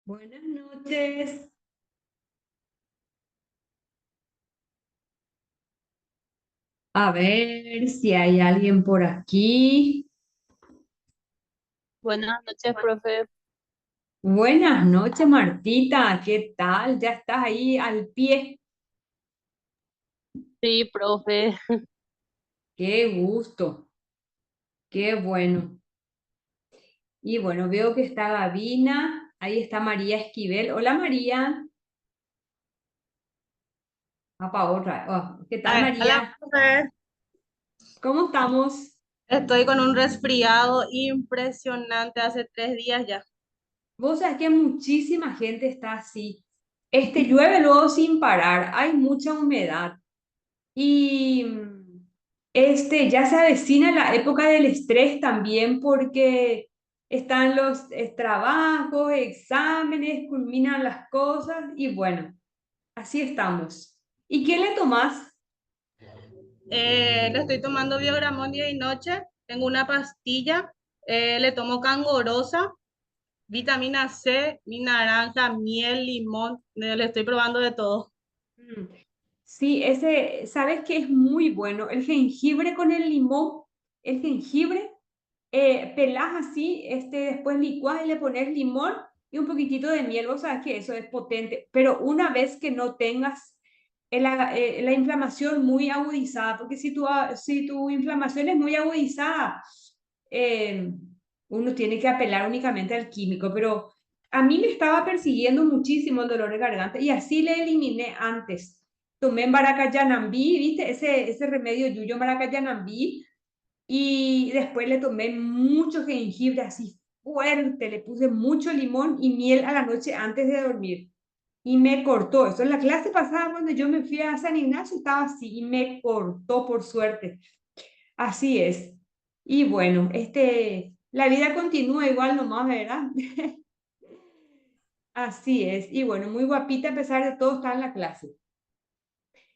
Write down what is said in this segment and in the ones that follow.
Buenas noches. A ver si hay alguien por aquí. Buenas noches, profe. Buenas noches, Martita. ¿Qué tal? ¿Ya estás ahí al pie? Sí, profe. Qué gusto. Qué bueno. Y bueno, veo que está Gabina. Ahí está María Esquivel. Hola, María. Va para otra. ¿Qué tal, Hola, María? profe. ¿Cómo estamos? Estoy con un resfriado impresionante hace 3 días ya. Vos sabés que muchísima gente está así. Llueve luego sin parar. Hay mucha humedad. Y ya se avecina la época del estrés también porque están los trabajos, exámenes, culminan las cosas y bueno, así estamos. ¿Y qué le tomás? Le estoy tomando Biogramón día y noche. Tengo una pastilla. Le tomo Cangorosa, vitamina C, mi naranja, miel, limón. Le estoy probando de todo. Mm, Sí, ¿sabes qué es muy bueno? El jengibre con el limón, el jengibre, pelás así, después licuás y le pones limón y un poquitito de miel, vos sabes que eso es potente, pero una vez que no tengas la inflamación muy agudizada, porque si tu inflamación es muy agudizada, eh, uno tiene que apelar únicamente al químico, pero a mí me estaba persiguiendo muchísimo el dolor de garganta y así le eliminé antes. Tomé Maracayanambí, ¿viste? Ese remedio Yuyo Maracayanambí y después le tomé mucho jengibre así fuerte, le puse mucho limón y miel a la noche antes de dormir. Y me cortó. Eso en la clase pasada, cuando yo me fui a San Ignacio, estaba así y me cortó por suerte. Así es. Y bueno, la vida continúa igual nomás, ¿verdad? Así es. Y bueno, muy guapita a pesar de todo, está en la clase.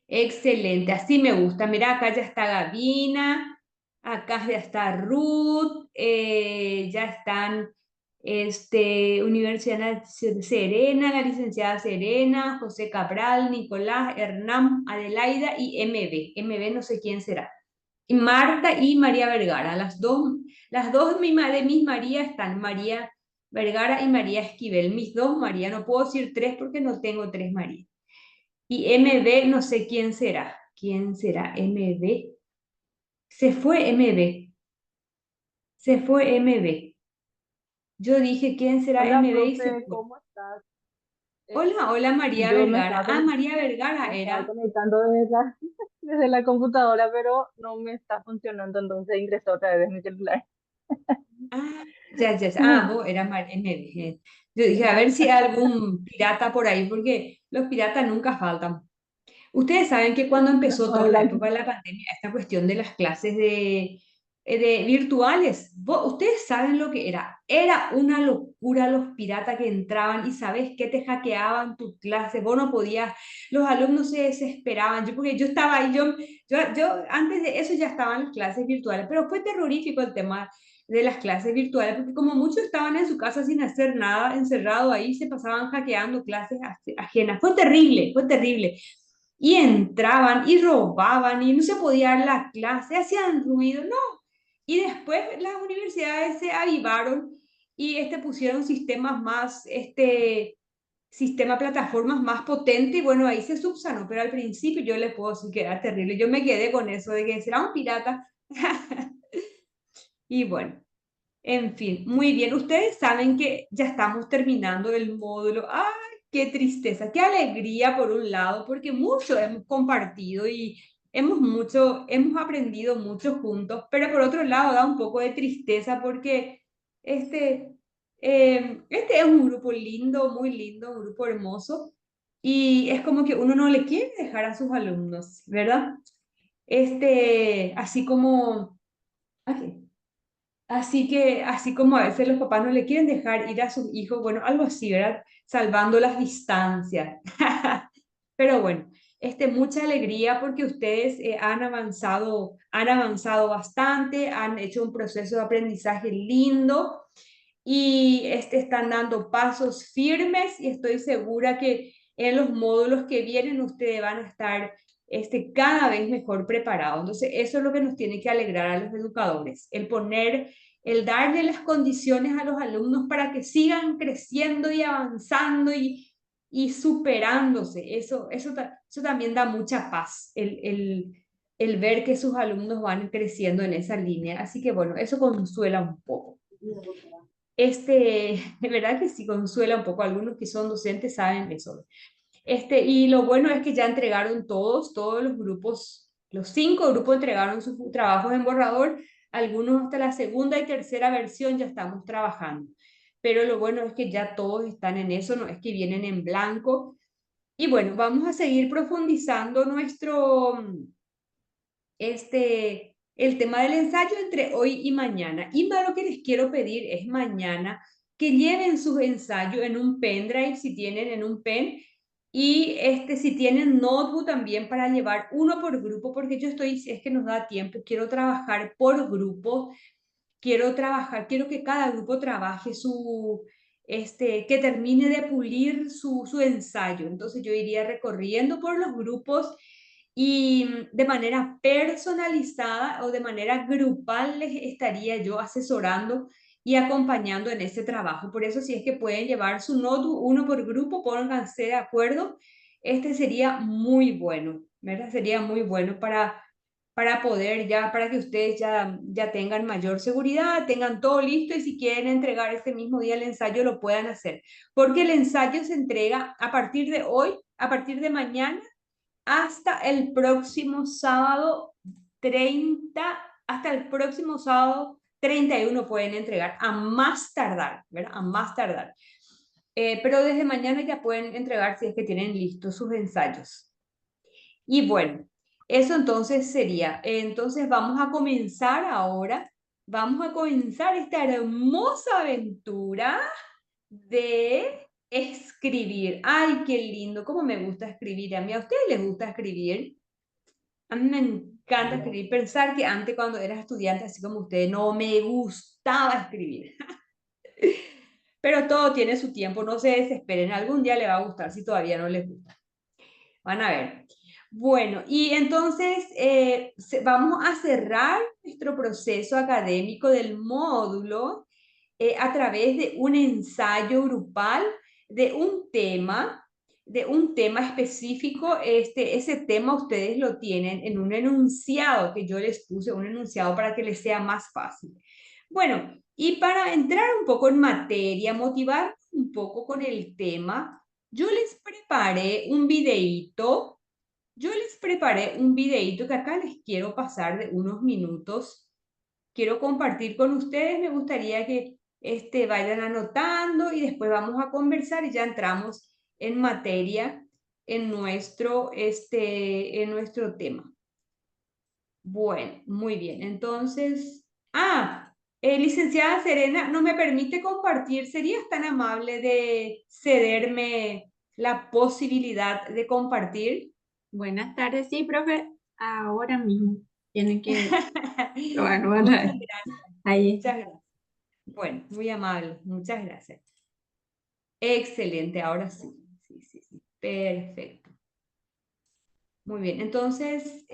Excelente, así me gusta. Mira, acá ya está Gabina, acá ya está Ruth, ya están Universidad Serena, la licenciada Serena, José Cabral, Nicolás, Hernán, Adelaida y MB. MB no sé quién será. Y Marta y María Vergara, las dos de mis María están, María Vergara y María Esquivel, mis dos María, no puedo decir tres porque no tengo tres María. Y MB, no sé quién será. ¿Quién será MB? Se fue MB. Se fue MB. Yo dije, ¿quién será Hola, MB? Y se profe, fue. ¿cómo estás? Eh, Hola, hola María yo Vergara. Ah, María Vergara me estaba era. conectando desde la computadora, pero no me está funcionando, entonces ingresé otra vez en mi celular. Ah, ya, ya, ya. Ah, vos era MB. Yo dije, a ver si hay algún pirata por ahí, porque los piratas nunca faltan. Ustedes saben que cuando empezó toda la Ojalá que época de la pandemia, esta cuestión de las clases de virtuales, ustedes saben lo que era. Era una locura los piratas que entraban y sabes que te hackeaban tu clase. Vos no podías, los alumnos se desesperaban. Porque yo estaba ahí, yo antes de eso ya estaban las clases virtuales, pero fue terrorífico el tema de las clases virtuales, porque como muchos estaban en su casa sin hacer nada, encerrado ahí, se pasaban hackeando clases ajenas. Fue terrible, fue terrible. Y entraban y robaban y no se podía dar la clase, hacían ruido, no. Y después las universidades se avivaron y pusieron sistemas más, sistema plataformas más potente y bueno, ahí se subsanó, pero al principio yo le puedo decir que era terrible. Yo me quedé con eso de que será un pirata. Y bueno, en fin, muy bien. Ustedes saben que ya estamos terminando el módulo. ¡Ay, qué tristeza! ¡Qué alegría por un lado! Porque mucho hemos compartido y hemos aprendido mucho juntos, pero por otro lado da un poco de tristeza porque este, este es un grupo lindo, un grupo hermoso y es como que uno no le quiere dejar a sus alumnos, ¿verdad? Así como... ok. Así como a veces los papás no le quieren dejar ir a sus hijos, bueno, algo así, ¿verdad? Salvando las distancias. Pero bueno, mucha alegría porque ustedes han avanzado bastante, han hecho un proceso de aprendizaje lindo y están dando pasos firmes y estoy segura que en los módulos que vienen ustedes van a estar cada vez mejor preparados. Entonces, eso es lo que nos tiene que alegrar a los educadores, el darle las condiciones a los alumnos para que sigan creciendo y avanzando y superándose. Eso también da mucha paz, el ver que sus alumnos van creciendo en esa línea. Así que bueno, eso consuela un poco. De verdad que sí consuela un poco. Algunos que son docentes saben eso. Y lo bueno es que ya entregaron todos los grupos, los 5 grupos entregaron sus trabajos en borrador, algunos hasta la segunda y tercera versión ya estamos trabajando. Pero lo bueno es que ya todos están en eso, no es que vienen en blanco. Y bueno, vamos a seguir profundizando el tema del ensayo entre hoy y mañana. Y más lo que les quiero pedir es mañana que lleven sus ensayos en un pendrive, si tienen en un pen, y si tienen notebook también para llevar uno por grupo, porque si es que nos da tiempo, quiero trabajar por grupo, quiero que cada grupo trabaje que termine de pulir su ensayo. Entonces yo iría recorriendo por los grupos y de manera personalizada o de manera grupal les estaría yo asesorando y acompañando en ese trabajo. Por eso, si es que pueden llevar su notebook uno por grupo, pónganse de acuerdo. Sería muy bueno, ¿verdad? Sería muy bueno para poder para que ustedes ya tengan mayor seguridad, tengan todo listo y si quieren entregar ese mismo día el ensayo lo puedan hacer. Porque el ensayo se entrega a partir de hoy, a partir de mañana hasta el próximo sábado 30, hasta el próximo sábado 31 pueden entregar, a más tardar, ¿verdad? A más tardar. Pero desde mañana ya pueden entregar si es que tienen listos sus ensayos. Y bueno, eso entonces sería. Entonces vamos a comenzar ahora, vamos a comenzar esta hermosa aventura de escribir. Ay, qué lindo, cómo me gusta escribir. A ustedes les gusta escribir. A mí me encanta escribir. Pensar que antes cuando era estudiante, así como ustedes, no me gustaba escribir. Pero todo tiene su tiempo, no se desesperen. Algún día le va a gustar si todavía no les gusta. Van a ver. Bueno, y entonces vamos a cerrar nuestro proceso académico del módulo a través de un ensayo grupal de un tema específico. Ese tema ustedes lo tienen en un enunciado que yo les puse, un enunciado para que les sea más fácil. Bueno, y para entrar un poco en materia, motivar un poco con el tema, yo les preparé un videíto. Que acá les quiero pasar de unos minutos. Quiero compartir con ustedes. Me gustaría que vayan anotando y después vamos a conversar y ya entramos en materia en nuestro tema. Bueno, muy bien. Entonces, licenciada Serena, ¿no me permite compartir? ¿Serías tan amable de cederme la posibilidad de compartir? Buenas tardes, sí, profe. Ahora mismo tiene que probar. Muchas gracias. Ahí Muchas está. gracias. Bueno, muy amable. Muchas gracias. Excelente, ahora sí. Sí, sí, sí. Perfecto. Muy bien, entonces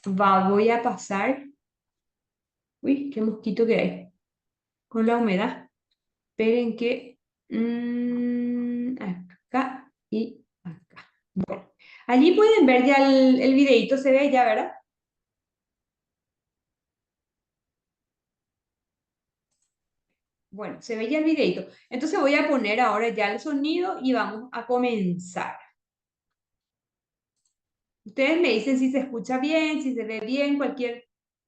voy a pasar. Uy, qué mosquito que hay con la humedad. Esperen que acá y acá. Bueno, allí pueden ver ya el videito, se ve ya, ¿verdad? Bueno, se ve ya el videito. Entonces voy a poner ahora ya el sonido y vamos a comenzar. Ustedes me dicen si se escucha bien, si se ve bien,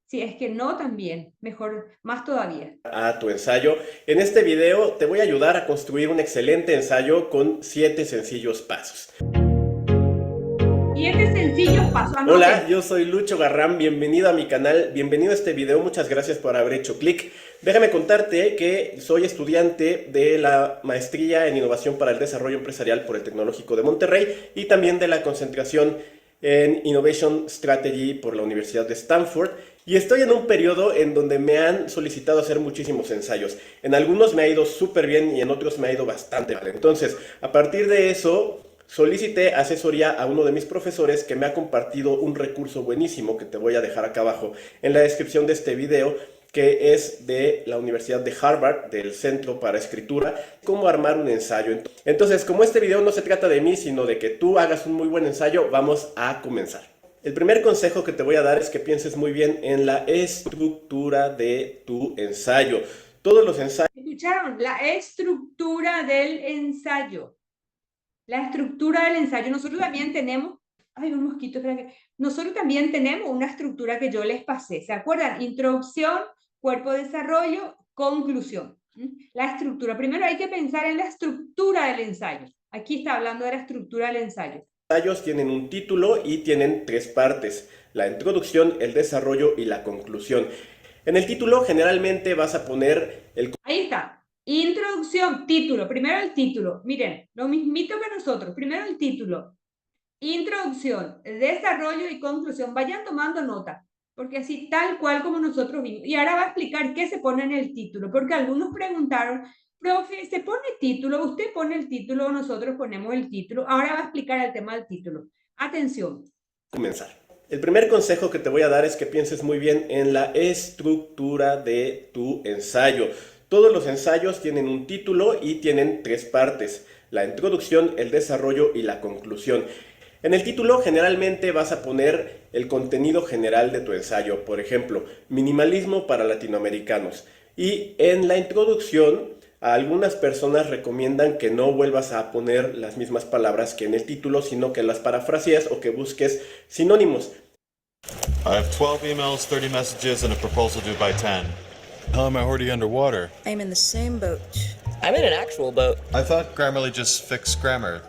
si es que no, también, mejor, más todavía. A tu ensayo. En este video te voy a ayudar a construir un excelente ensayo con 7 sencillos pasos. 7 sencillos pasos. Hola, yo soy Lucho Garram, bienvenido a mi canal, bienvenido a este video, muchas gracias por haber hecho clic. Déjame contarte que soy estudiante de la maestría en Innovación para el Desarrollo Empresarial por el Tecnológico de Monterrey y también de la concentración en Innovation Strategy por la Universidad de Stanford. Y estoy en un periodo en donde me han solicitado hacer muchísimos ensayos. En algunos me ha ido súper bien y en otros me ha ido bastante mal. Entonces, a partir de eso, solicité asesoría a uno de mis profesores que me ha compartido un recurso buenísimo que te voy a dejar acá abajo en la descripción de este video, que es de la Universidad de Harvard, del Centro para Escritura, cómo armar un ensayo. Entonces, como este video no se trata de mí, sino de que tú hagas un muy buen ensayo, vamos a comenzar. El primer consejo que te voy a dar es que pienses muy bien en la estructura de tu ensayo. Todos los ensayos... ¿Escucharon? La estructura del ensayo. La estructura del ensayo. Nosotros también tenemos... Ay, un mosquito, espera que... Nosotros también tenemos una estructura que yo les pasé. ¿Se acuerdan? Introducción, cuerpo de desarrollo, conclusión. La estructura. Primero hay que pensar en la estructura del ensayo. Aquí está hablando de la estructura del ensayo. Los ensayos tienen un título y tienen tres partes: la introducción, el desarrollo y la conclusión. En el título generalmente vas a poner el... Ahí está. Introducción, título. Primero el título. Miren, lo mismito que nosotros. Primero el título. Introducción, desarrollo y conclusión. Vayan tomando nota, porque así tal cual como nosotros vimos. Y ahora va a explicar qué se pone en el título, porque algunos preguntaron, profe, ¿se pone título? ¿Usted pone el título o nosotros ponemos el título? Ahora va a explicar el tema del título. Atención. Comenzar. El primer consejo que te voy a dar es que pienses muy bien en la estructura de tu ensayo. Todos los ensayos tienen un título y tienen tres partes: la introducción, el desarrollo y la conclusión. En el título generalmente vas a poner el contenido general de tu ensayo, por ejemplo, minimalismo para latinoamericanos. Y en la introducción, a algunas personas recomiendan que no vuelvas a poner las mismas palabras que en el título, sino que las parafraseas o que busques sinónimos. I have 12 emails, 30 messages, and a proposal due by 10. How am I already underwater? I'm in the same boat. I'm in an actual boat. I thought Grammarly just fixed grammar.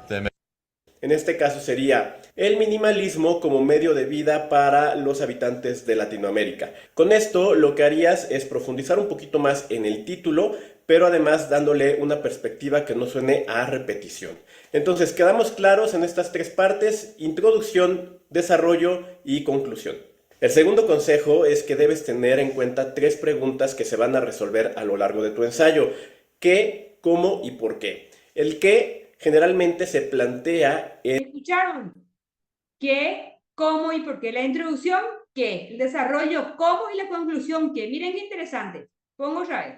En este caso sería el minimalismo como medio de vida para los habitantes de Latinoamérica. Con esto lo que harías es profundizar un poquito más en el título, pero además dándole una perspectiva que no suene a repetición. Entonces, quedamos claros en estas tres partes: introducción, desarrollo y conclusión. El segundo consejo es que debes tener en cuenta tres preguntas que se van a resolver a lo largo de tu ensayo: ¿qué, cómo y por qué? El qué generalmente se plantea en... ¿Escucharon? ¿Qué, cómo y por qué? La introducción, ¿qué? El desarrollo, ¿cómo? Y la conclusión, ¿qué? Miren qué interesante. Pongo otra vez.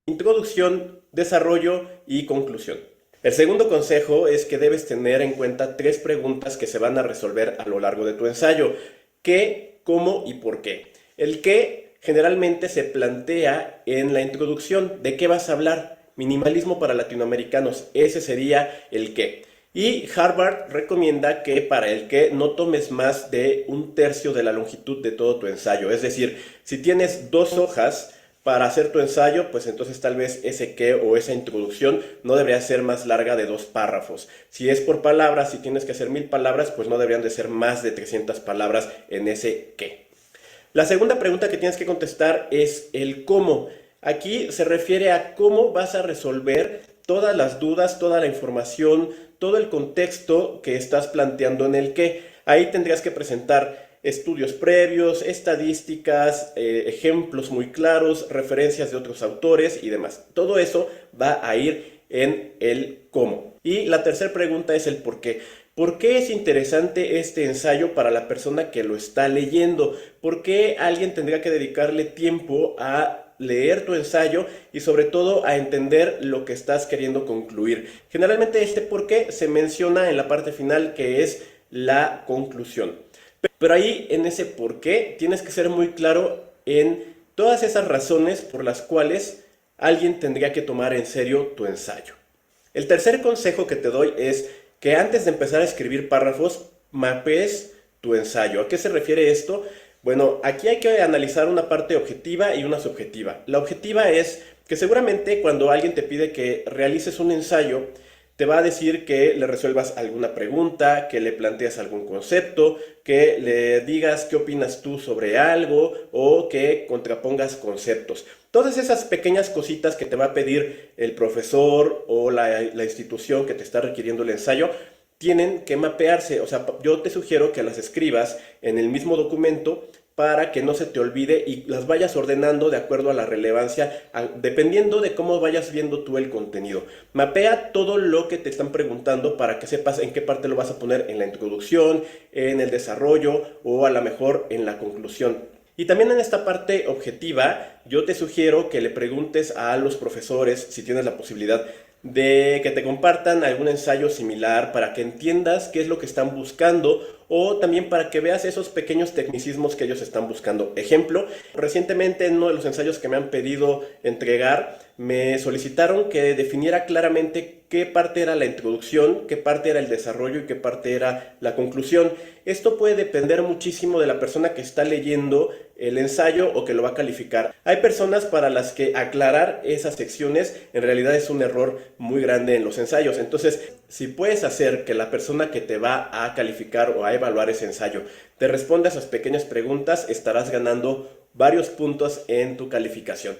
Introducción, desarrollo y conclusión. El segundo consejo es que debes tener en cuenta tres preguntas que se van a resolver a lo largo de tu ensayo: ¿qué, cómo y por qué? El qué generalmente se plantea en la introducción. ¿De qué vas a hablar? Minimalismo para latinoamericanos, ese sería el qué. Y Harvard recomienda que para el qué no tomes más de 1/3 de la longitud de todo tu ensayo. Es decir, si tienes 2 hojas para hacer tu ensayo, pues entonces tal vez ese qué o esa introducción no debería ser más larga de 2 párrafos. Si es por palabras, si tienes que hacer 1000 palabras, pues no deberían de ser más de 300 palabras en ese qué. La segunda pregunta que tienes que contestar es el cómo. Aquí se refiere a cómo vas a resolver todas las dudas, toda la información, todo el contexto que estás planteando en el qué. Ahí tendrías que presentar estudios previos, estadísticas, ejemplos muy claros, referencias de otros autores y demás. Todo eso va a ir en el cómo. Y la tercera pregunta es el por qué. ¿Por qué es interesante este ensayo para la persona que lo está leyendo? ¿Por qué alguien tendría que dedicarle tiempo a leer tu ensayo y sobre todo a entender lo que estás queriendo concluir? Generalmente este por qué se menciona en la parte final, que es la conclusión. Pero ahí en ese por qué tienes que ser muy claro en todas esas razones por las cuales alguien tendría que tomar en serio tu ensayo. El tercer consejo que te doy es que antes de empezar a escribir párrafos, mapees tu ensayo. ¿A qué se refiere esto? Bueno, aquí hay que analizar una parte objetiva y una subjetiva. La objetiva es que seguramente cuando alguien te pide que realices un ensayo, te va a decir que le resuelvas alguna pregunta, que le plantees algún concepto, que le digas qué opinas tú sobre algo o que contrapongas conceptos. Todas esas pequeñas cositas que te va a pedir el profesor o la institución que te está requiriendo el ensayo, tienen que mapearse. O sea, yo te sugiero que las escribas en el mismo documento para que no se te olvide y las vayas ordenando de acuerdo a la relevancia, dependiendo de cómo vayas viendo tú el contenido. Mapea todo lo que te están preguntando para que sepas en qué parte lo vas a poner, en la introducción, en el desarrollo o a lo mejor en la conclusión. Y también en esta parte objetiva, yo te sugiero que le preguntes a los profesores, si tienes la posibilidad, de que te compartan algún ensayo similar para que entiendas qué es lo que están buscando o también para que veas esos pequeños tecnicismos que ellos están buscando. Ejemplo, recientemente en uno de los ensayos que me han pedido entregar, me solicitaron que definiera claramente qué parte era la introducción, qué parte era el desarrollo y qué parte era la conclusión. Esto puede depender muchísimo de la persona que está leyendo el ensayo o que lo va a calificar. Hay personas para las que aclarar esas secciones en realidad es un error muy grande en los ensayos. Entonces, si puedes hacer que la persona que te va a calificar o a evaluar ese ensayo te responda a esas pequeñas preguntas, estarás ganando varios puntos en tu calificación.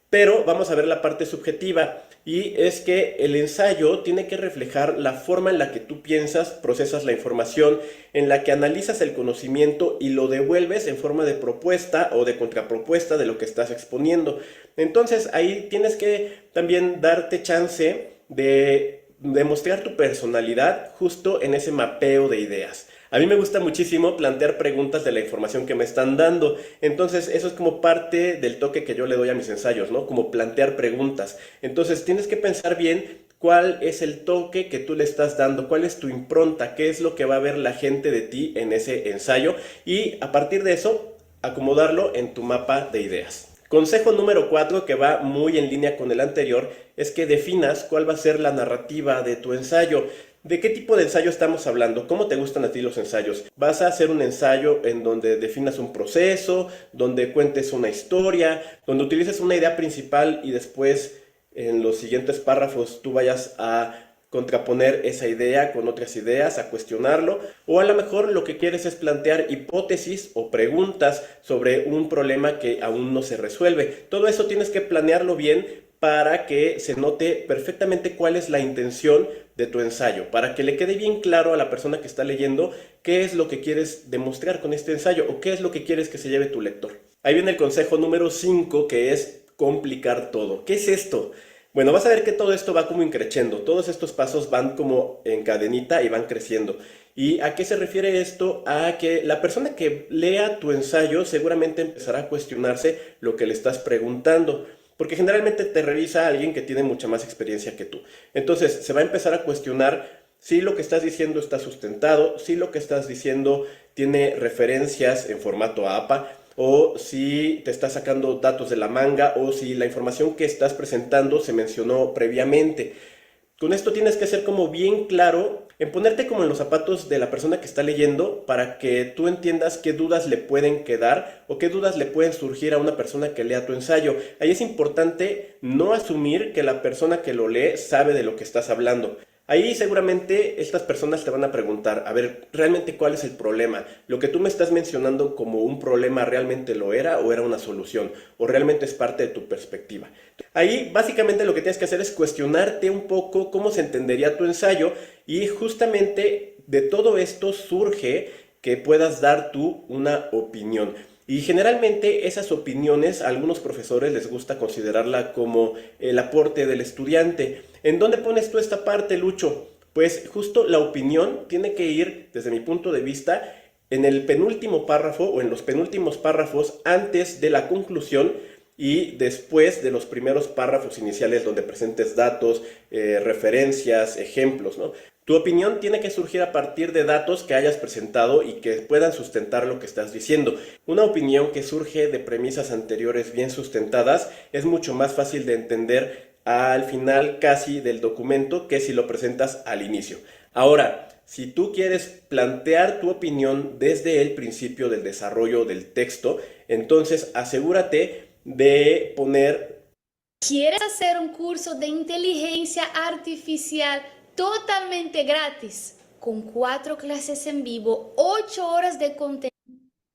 Pero vamos a ver la parte subjetiva, y es que el ensayo tiene que reflejar la forma en la que tú piensas, procesas la información, en la que analizas el conocimiento y lo devuelves en forma de propuesta o de contrapropuesta de lo que estás exponiendo. Entonces ahí tienes que también darte chance de demostrar tu personalidad justo en ese mapeo de ideas. A mí me gusta muchísimo plantear preguntas de la información que me están dando. Entonces, eso es como parte del toque que yo le doy a mis ensayos, ¿no? Como plantear preguntas. Entonces, tienes que pensar bien cuál es el toque que tú le estás dando, cuál es tu impronta, qué es lo que va a ver la gente de ti en ese ensayo y a partir de eso, acomodarlo en tu mapa de ideas. Consejo número 4, que va muy en línea con el anterior, es que definas cuál va a ser la narrativa de tu ensayo. ¿De qué tipo de ensayo estamos hablando? ¿Cómo te gustan a ti los ensayos? ¿Vas a hacer un ensayo en donde definas un proceso, donde cuentes una historia, donde utilices una idea principal y después en los siguientes párrafos tú vayas a contraponer esa idea con otras ideas, a cuestionarlo? O a lo mejor lo que quieres es plantear hipótesis o preguntas sobre un problema que aún no se resuelve. Todo eso tienes que planearlo bien para que se note perfectamente cuál es la intención de tu ensayo, para que le quede bien claro a la persona que está leyendo qué es lo que quieres demostrar con este ensayo o qué es lo que quieres que se lleve tu lector. Ahí viene el consejo número 5, que es complicar todo. ¿Qué es esto? Bueno, vas a ver que todo esto va como increciendo, todos estos pasos van como en cadenita y van creciendo. ¿Y a qué se refiere esto? A que la persona que lea tu ensayo seguramente empezará a cuestionarse lo que le estás preguntando, porque generalmente te revisa alguien que tiene mucha más experiencia que tú. Entonces se va a empezar a cuestionar si lo que estás diciendo está sustentado, si lo que estás diciendo tiene referencias en formato APA, o si te estás sacando datos de la manga, o si la información que estás presentando se mencionó previamente. Con esto tienes que ser como bien claro en ponerte como en los zapatos de la persona que está leyendo para que tú entiendas qué dudas le pueden quedar o qué dudas le pueden surgir a una persona que lea tu ensayo. Ahí es importante no asumir que la persona que lo lee sabe de lo que estás hablando. Ahí seguramente estas personas te van a preguntar, a ver, ¿realmente cuál es el problema? ¿Lo que tú me estás mencionando como un problema realmente lo era o era una solución? ¿O realmente es parte de tu perspectiva? Ahí básicamente lo que tienes que hacer es cuestionarte un poco cómo se entendería tu ensayo y justamente de todo esto surge que puedas dar tú una opinión. Y generalmente esas opiniones a algunos profesores les gusta considerarla como el aporte del estudiante. ¿En dónde pones tú esta parte, Lucho? Pues justo la opinión tiene que ir, desde mi punto de vista, en el penúltimo párrafo o en los penúltimos párrafos antes de la conclusión y después de los primeros párrafos iniciales donde presentes datos, referencias, ejemplos, ¿no? Tu opinión tiene que surgir a partir de datos que hayas presentado y que puedan sustentar lo que estás diciendo. Una opinión que surge de premisas anteriores bien sustentadas es mucho más fácil de entender al final casi del documento que si lo presentas al inicio. Ahora, si tú quieres plantear tu opinión desde el principio del desarrollo del texto, entonces asegúrate de poner... ¿Quieres hacer un curso de inteligencia artificial totalmente gratis, con 4 clases en vivo, 8 horas de contenido?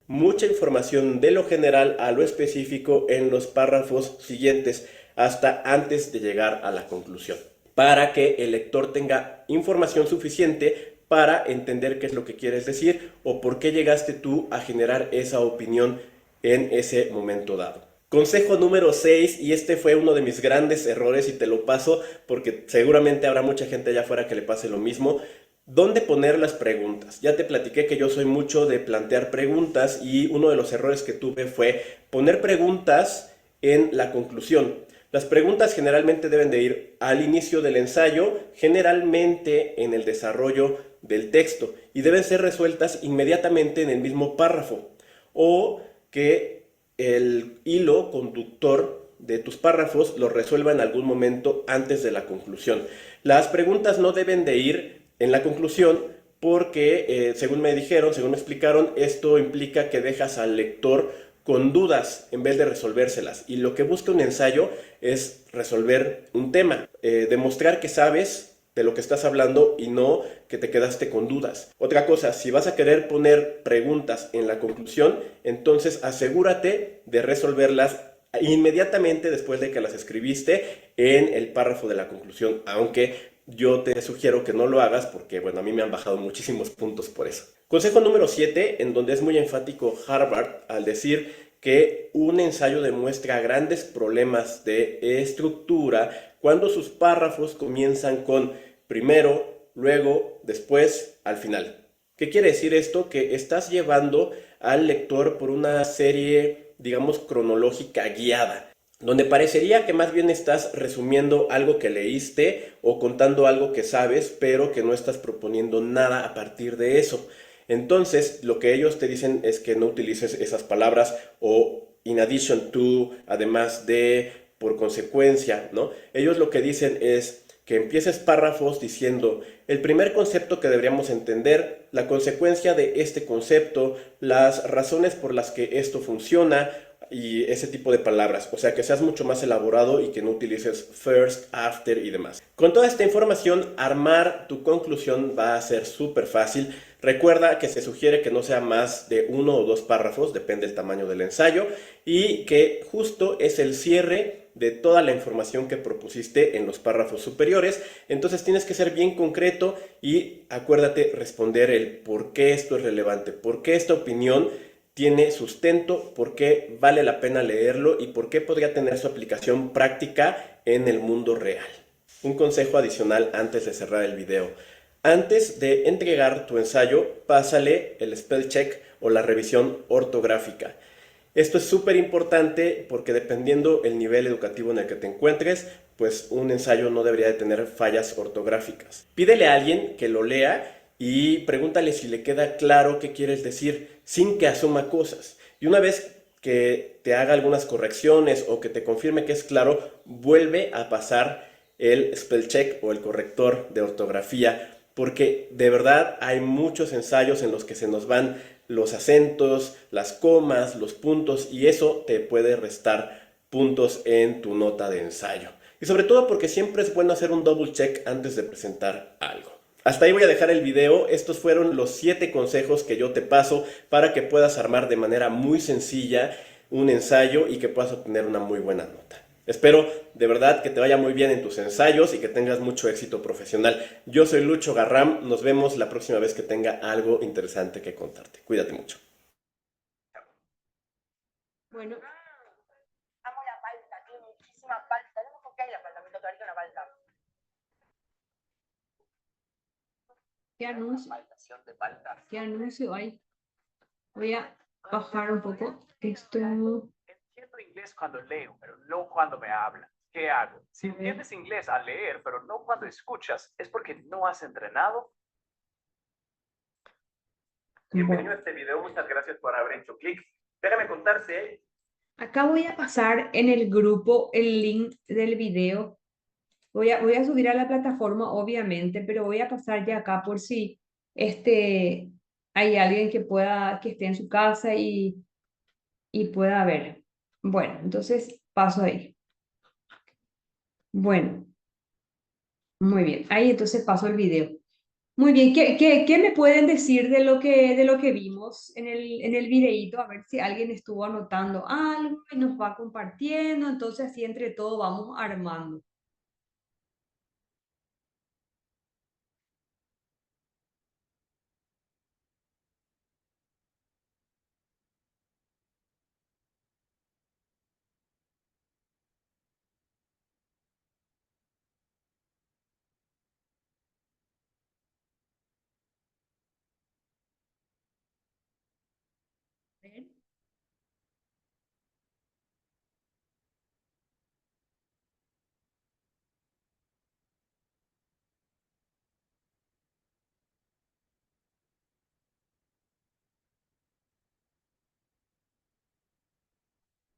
Mucha información de lo general a lo específico en los párrafos siguientes hasta antes de llegar a la conclusión, para que el lector tenga información suficiente para entender qué es lo que quieres decir o por qué llegaste tú a generar esa opinión en ese momento dado. Consejo número 6, y este fue uno de mis grandes errores y te lo paso porque seguramente habrá mucha gente allá afuera que le pase lo mismo. ¿Dónde poner las preguntas? Ya te platiqué que yo soy mucho de plantear preguntas y uno de los errores que tuve fue poner preguntas en la conclusión. Las preguntas generalmente deben de ir al inicio del ensayo, generalmente en el desarrollo del texto, y deben ser resueltas inmediatamente en el mismo párrafo, o que el hilo conductor de tus párrafos lo resuelva en algún momento antes de la conclusión. Las preguntas no deben de ir en la conclusión porque, según me dijeron, según me explicaron, esto implica que dejas al lector con dudas en vez de resolvérselas. Y lo que busca un ensayo es resolver un tema, demostrar que sabes de lo que estás hablando y no que te quedaste con dudas. Otra cosa, si vas a querer poner preguntas en la conclusión, entonces asegúrate de resolverlas inmediatamente después de que las escribiste en el párrafo de la conclusión, aunque yo te sugiero que no lo hagas porque, bueno, a mí me han bajado muchísimos puntos por eso. Consejo número 7, en donde es muy enfático Harvard al decir que un ensayo demuestra grandes problemas de estructura cuando sus párrafos comienzan con primero, luego, después, al final. ¿Qué quiere decir esto? Que estás llevando al lector por una serie, digamos, cronológica guiada, donde parecería que más bien estás resumiendo algo que leíste o contando algo que sabes, pero que no estás proponiendo nada a partir de eso. Entonces, lo que ellos te dicen es que no utilices esas palabras o in addition to, además de, por consecuencia, ¿no? Ellos lo que dicen es que empieces párrafos diciendo el primer concepto que deberíamos entender, la consecuencia de este concepto, las razones por las que esto funciona y ese tipo de palabras. O sea, que seas mucho más elaborado y que no utilices first, after y demás. Con toda esta información, armar tu conclusión va a ser súper fácil. Recuerda que se sugiere que no sea más de 1 o 2 párrafos, depende del tamaño del ensayo, y que justo es el cierre de toda la información que propusiste en los párrafos superiores. Entonces tienes que ser bien concreto y acuérdate responder el por qué esto es relevante, por qué esta opinión tiene sustento, por qué vale la pena leerlo y por qué podría tener su aplicación práctica en el mundo real. Un consejo adicional antes de cerrar el video. Antes de entregar tu ensayo, pásale el spell check o la revisión ortográfica. Esto es súper importante porque dependiendo el nivel educativo en el que te encuentres, pues un ensayo no debería de tener fallas ortográficas. Pídele a alguien que lo lea y pregúntale si le queda claro qué quieres decir sin que asuma cosas. Y una vez que te haga algunas correcciones o que te confirme que es claro, vuelve a pasar el spell check o el corrector de ortografía, porque de verdad hay muchos ensayos en los que se nos van los acentos, las comas, los puntos, y eso te puede restar puntos en tu nota de ensayo. Y sobre todo porque siempre es bueno hacer un double check antes de presentar algo. Hasta ahí voy a dejar el video. Estos fueron los 7 consejos que yo te paso para que puedas armar de manera muy sencilla un ensayo y que puedas obtener una muy buena nota. Espero de verdad que te vaya muy bien en tus ensayos y que tengas mucho éxito profesional. Yo soy Lucho Garram, nos vemos la próxima vez que tenga algo interesante que contarte. Cuídate mucho. Bueno, Amo la palta, tiene muchísima palta. No sé por qué hay la palta, me tatuaría una palta. ¿qué anuncio? Paltación de palta. ¿Qué anuncio hay? Voy a bajar un poco esto. Entiendo inglés cuando leo, pero no cuando me hablan. ¿Qué hago? Si entiendes inglés al leer, pero no cuando escuchas, ¿es porque no has entrenado? Bienvenido a este video, muchas gracias por haber hecho clic. Déjame contarte. Acá voy a pasar en el grupo el link del video. Voy a subir a la plataforma, obviamente, pero voy a pasar ya acá por si hay alguien que esté en su casa y pueda ver. Bueno, entonces paso ahí. Bueno, muy bien. Ahí entonces paso el video. Muy bien, ¿qué me pueden decir de lo que vimos en el videíto? A ver si alguien estuvo anotando algo y nos va compartiendo. Entonces así entre todos vamos armando.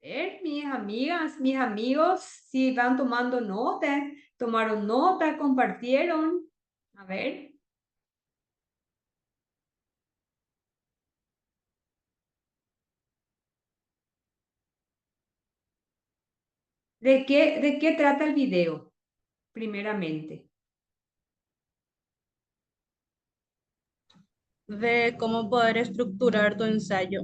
ver, mis amigas, mis amigos, si van tomando nota, tomaron nota, compartieron. A ver. De qué trata el video? Primeramente. De cómo poder estructurar tu ensayo.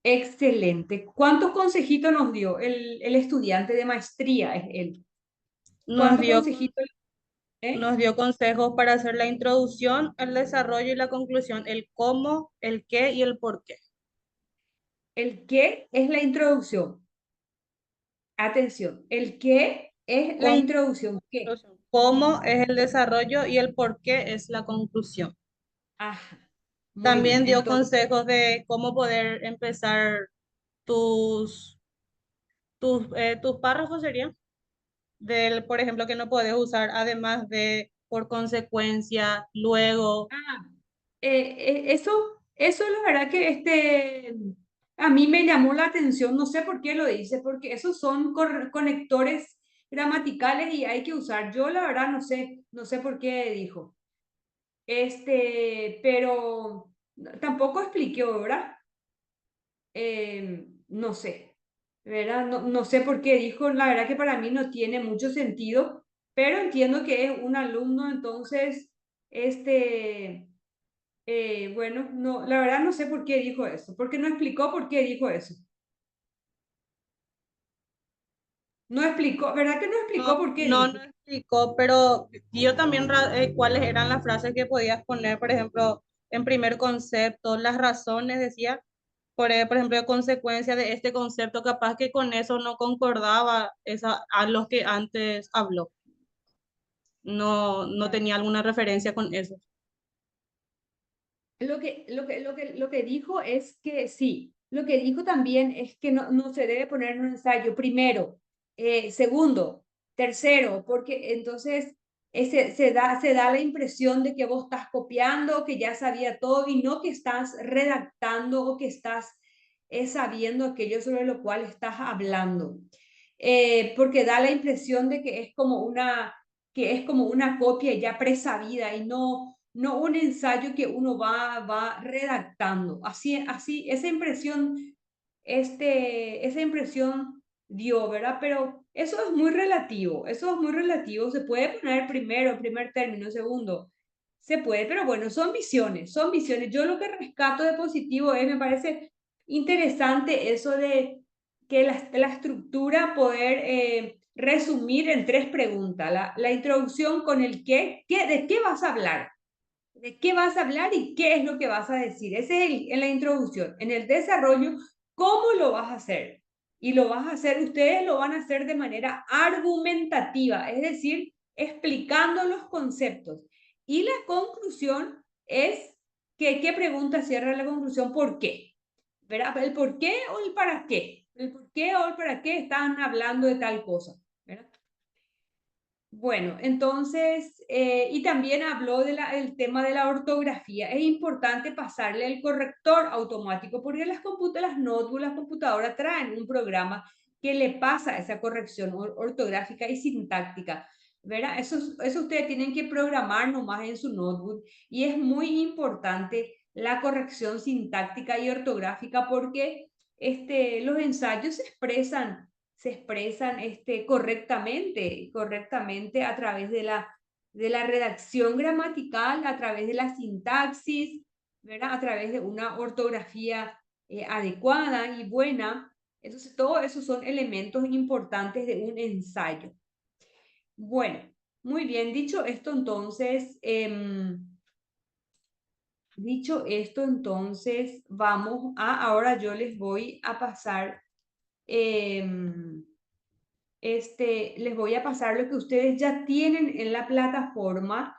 Excelente. ¿Cuántos consejitos nos dio el estudiante de maestría? Es él. Nos ¿Cuántos dio, consejitos? nos dio consejos para hacer la introducción, el desarrollo y la conclusión, el cómo, el qué y el por qué. El qué es la introducción. Atención, el qué es la Con- introducción. ¿Qué? Cómo es el desarrollo y el por qué es la conclusión. Ajá. Muy También bien. dio Entonces, consejos de cómo poder empezar tus, tus párrafos, serían, del, por ejemplo, que no puedes usar además de por consecuencia, luego. ah, eso la verdad que a mí me llamó la atención, no sé por qué lo dice, porque esos son conectores gramaticales y hay que usar. Yo la verdad no sé por qué dijo. Pero tampoco expliqué, ¿verdad? No sé, ¿verdad? No sé por qué dijo, la verdad que para mí no tiene mucho sentido, pero entiendo que es un alumno, entonces, bueno, no, la verdad no sé por qué dijo eso, porque no explicó por qué dijo eso. No explicó, ¿verdad que no explicó por qué No dijo? explicó, pero yo también cuáles eran las frases que podías poner, por ejemplo, en primer concepto, las razones, decía, por ejemplo, de consecuencia de este concepto, capaz que con eso no concordaba a los que antes habló. No tenía alguna referencia con eso. Lo que dijo es que sí, lo que dijo también es que no se debe poner en un ensayo primero, segundo, tercero, porque entonces se da la impresión de que vos estás copiando, que ya sabía todo y no que estás redactando o que estás sabiendo aquello sobre lo cual estás hablando. Porque da la impresión de que es como una copia ya presabida y no un ensayo que uno va redactando. Así, esa impresión dio, ¿verdad? Pero eso es muy relativo, eso es muy relativo. Se puede poner primero, primer término, segundo, se puede, pero bueno, son visiones, son visiones. Yo lo que rescato de positivo es, me parece interesante eso de que la estructura poder resumir en tres preguntas. La introducción con el de qué vas a hablar, de qué vas a hablar y qué es lo que vas a decir. Ese es en la introducción. En el desarrollo, ¿cómo lo vas a hacer? Y lo vas a hacer, ustedes lo van a hacer de manera argumentativa, es decir, explicando los conceptos. Y la conclusión es que, ¿qué pregunta cierra la conclusión? ¿Por qué? ¿Verdad? ¿El por qué o el para qué? El por qué o el para qué están hablando de tal cosa, ¿verdad? Bueno, entonces, y también habló del tema de la ortografía. Es importante pasarle el corrector automático porque las notebooks, las computadoras traen un programa que le pasa esa corrección ortográfica y sintáctica, ¿verdad? Eso ustedes tienen que programar nomás en su notebook y es muy importante la corrección sintáctica y ortográfica porque los ensayos se expresan correctamente a través de la redacción gramatical, a través de la sintaxis, ¿verdad? A través de una ortografía adecuada y buena. Entonces, todo eso son elementos importantes de un ensayo. Bueno, muy bien, dicho esto, entonces, ahora yo les voy a pasar les voy a pasar lo que ustedes ya tienen en la plataforma.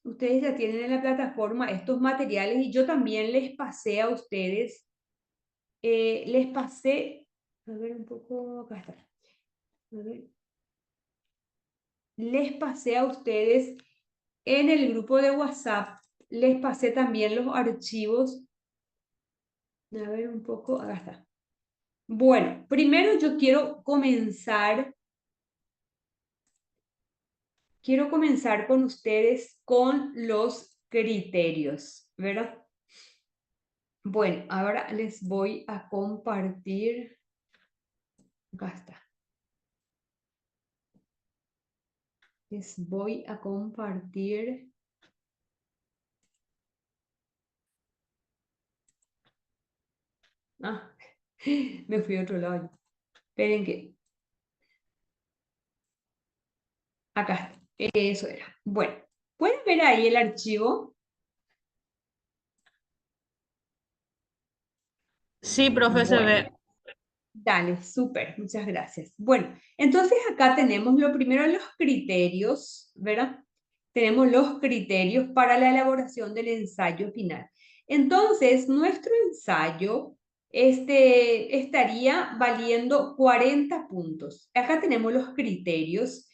Ustedes ya tienen en la plataforma estos materiales y yo también les pasé a ustedes, a ver un poco, acá está. A ver, les pasé a ustedes en el grupo de WhatsApp, les pasé también los archivos. A ver un poco, acá está. Bueno, primero yo quiero comenzar con ustedes con los criterios, ¿verdad? Bueno, ahora les voy a compartir. Acá está. Les voy a compartir. Ah, me fui a otro lado. Esperen que. Acá está. Eso era. Bueno, ¿pueden ver ahí el archivo? Sí, profe, se Bueno. ve. Dale, súper, muchas gracias. Bueno, entonces acá tenemos lo primero, los criterios, ¿verdad? Tenemos los criterios para la elaboración del ensayo final. Entonces, nuestro ensayo estaría valiendo 40 puntos. Acá tenemos los criterios.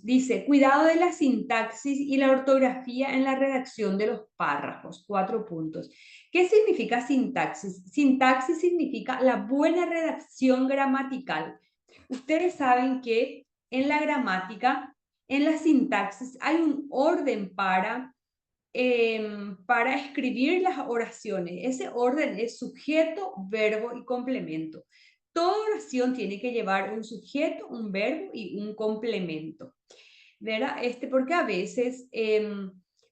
Dice, cuidado de la sintaxis y la ortografía en la redacción de los párrafos, 4 puntos. ¿Qué significa sintaxis? Sintaxis significa la buena redacción gramatical. Ustedes saben que en la gramática, en la sintaxis, hay un orden para escribir las oraciones. Ese orden es sujeto, verbo y complemento. Toda oración tiene que llevar un sujeto, un verbo y un complemento, ¿verdad? Porque a veces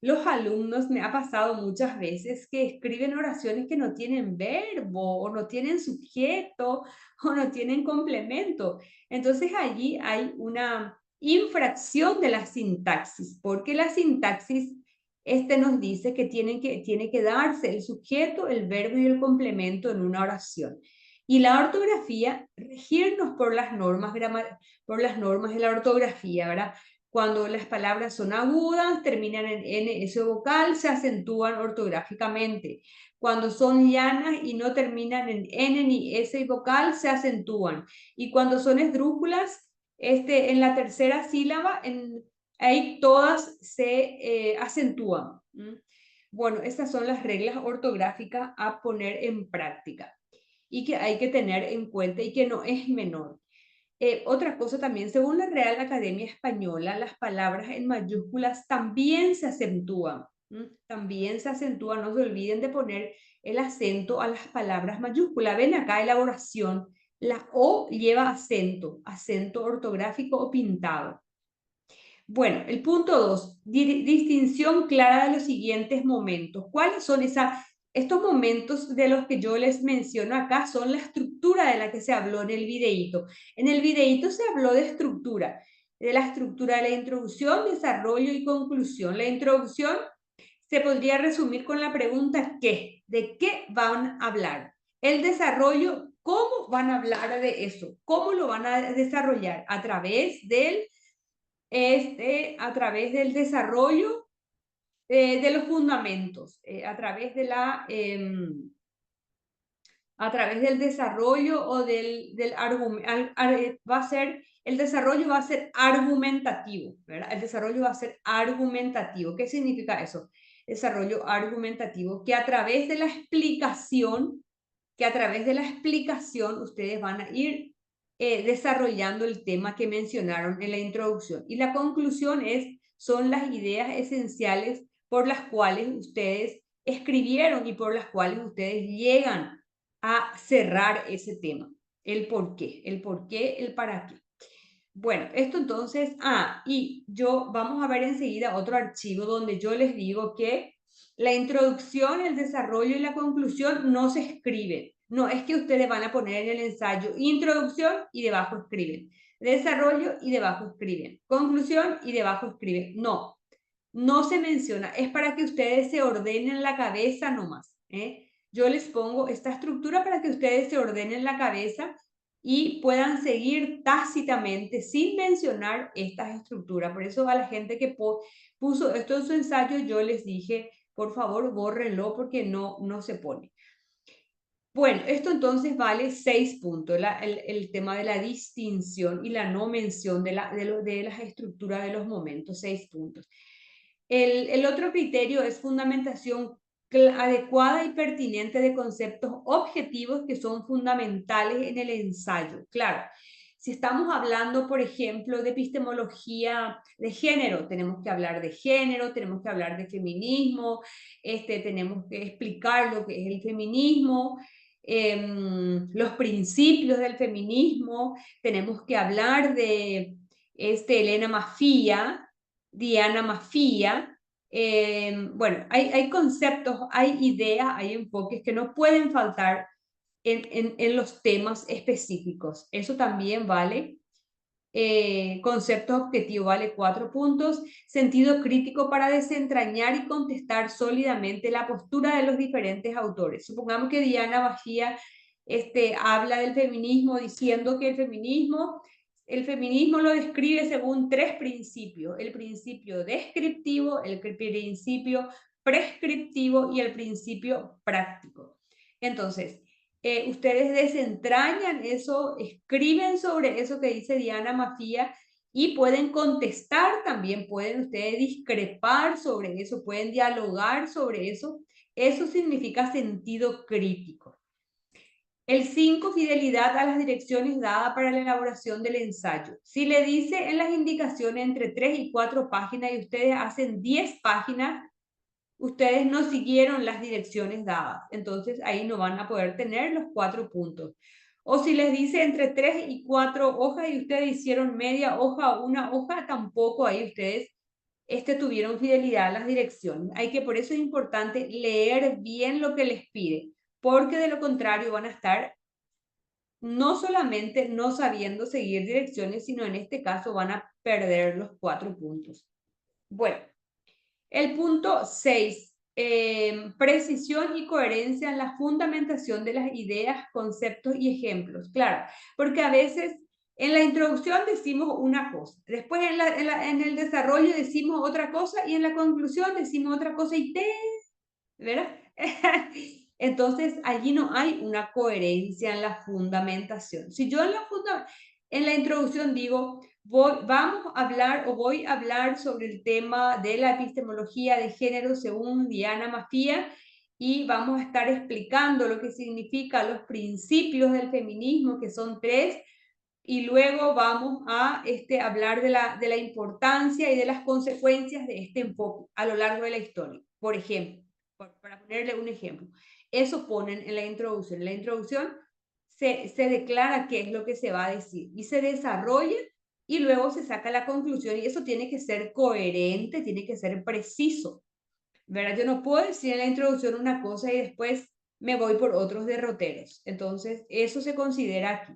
los alumnos, me ha pasado muchas veces, que escriben oraciones que no tienen verbo, o no tienen sujeto, o no tienen complemento. Entonces allí hay una infracción de la sintaxis, porque la sintaxis nos dice que tiene que darse el sujeto, el verbo y el complemento en una oración. Y la ortografía, regirnos por las normas de la ortografía, ¿verdad? Cuando las palabras son agudas, terminan en N, S vocal, se acentúan ortográficamente. Cuando son llanas y no terminan en N ni S vocal, se acentúan. Y cuando son esdrújulas, en la tercera sílaba, ahí todas se acentúan. Bueno, estas son las reglas ortográficas a poner en práctica y que hay que tener en cuenta y que no es menor. Otra cosa también, según la Real Academia Española, las palabras en mayúsculas también se acentúan. También se acentúan, no se olviden de poner el acento a las palabras mayúsculas. Ven acá elaboración, la O lleva acento ortográfico o pintado. Bueno, el punto 2, distinción clara de los siguientes momentos. ¿Cuáles son estos momentos de los que yo les menciono acá? Son la estructura de la que se habló en el videíto. En el videíto se habló de la estructura de la introducción, desarrollo y conclusión. La introducción se podría resumir con la pregunta ¿qué? ¿De qué van a hablar? El desarrollo, ¿cómo van a hablar de eso? ¿Cómo lo van a desarrollar? A través del desarrollo de los fundamentos, a través del desarrollo o del argumento, el desarrollo va a ser argumentativo, ¿verdad? El desarrollo va a ser argumentativo. ¿Qué significa eso? Desarrollo argumentativo, que a través de la explicación, ustedes van a ir desarrollando el tema que mencionaron en la introducción. Y la conclusión son las ideas esenciales por las cuales ustedes escribieron y por las cuales ustedes llegan a cerrar ese tema. El por qué, el para qué. Bueno, esto entonces, y vamos a ver enseguida otro archivo donde yo les digo que la introducción, el desarrollo y la conclusión no se escriben. No es que ustedes van a poner en el ensayo introducción y debajo escriben. Desarrollo y debajo escriben. Conclusión y debajo escriben. No, no se menciona. Es para que ustedes se ordenen la cabeza nomás. Yo les pongo esta estructura para que ustedes se ordenen la cabeza y puedan seguir tácitamente sin mencionar estas estructuras. Por eso a la gente que puso esto en su ensayo, yo les dije, por favor, bórrenlo porque no se pone. Bueno, esto entonces vale 6 puntos, el tema de la distinción y la no mención de las estructuras de los momentos, 6 puntos. El otro criterio es fundamentación adecuada y pertinente de conceptos objetivos que son fundamentales en el ensayo. Claro, si estamos hablando, por ejemplo, de epistemología de género, tenemos que hablar de género, tenemos que hablar de feminismo, tenemos que explicar lo que es el feminismo, los principios del feminismo, tenemos que hablar de Elena Maffia, Diana Maffia. Bueno, hay conceptos, hay ideas, hay enfoques que no pueden faltar en los temas específicos. Eso también vale. Concepto objetivo vale 4 puntos. Sentido crítico para desentrañar y contestar sólidamente la postura de los diferentes autores. Supongamos que Diana Maffia habla del feminismo diciendo que el feminismo lo describe según 3 principios: el principio descriptivo, el principio prescriptivo y el principio práctico. Entonces, ustedes desentrañan eso, escriben sobre eso que dice Diana Maffia y pueden contestar también, pueden ustedes discrepar sobre eso, pueden dialogar sobre eso. Eso significa sentido crítico. El 5, fidelidad a las direcciones dadas para la elaboración del ensayo. Si le dice en las indicaciones entre 3 y 4 páginas y ustedes hacen 10 páginas, ustedes no siguieron las direcciones dadas. Entonces ahí no van a poder tener los 4 puntos. O si les dice entre 3 y 4 hojas y ustedes hicieron media hoja o una hoja, tampoco ahí ustedes tuvieron fidelidad a las direcciones. Por eso es importante leer bien lo que les pide, porque de lo contrario van a estar no solamente no sabiendo seguir direcciones, sino en este caso van a perder los 4 puntos. Bueno, el punto 6, precisión y coherencia en la fundamentación de las ideas, conceptos y ejemplos. Claro, porque a veces en la introducción decimos una cosa, después en el desarrollo decimos otra cosa y en la conclusión decimos otra cosa y ¿verdad? Entonces, allí no hay una coherencia en la fundamentación. Si yo en la introducción digo, voy a hablar sobre el tema de la epistemología de género según Diana Maffia y vamos a estar explicando lo que significa los principios del feminismo, que son 3, y luego vamos a hablar de la importancia y de las consecuencias de este enfoque a lo largo de la historia. Por ejemplo, para ponerle un ejemplo, eso ponen en la introducción. En la introducción se declara qué es lo que se va a decir y se desarrolla y luego se saca la conclusión, y eso tiene que ser coherente, tiene que ser preciso, ¿verdad? Yo no puedo decir en la introducción una cosa y después me voy por otros derroteros. Entonces, eso se considera aquí.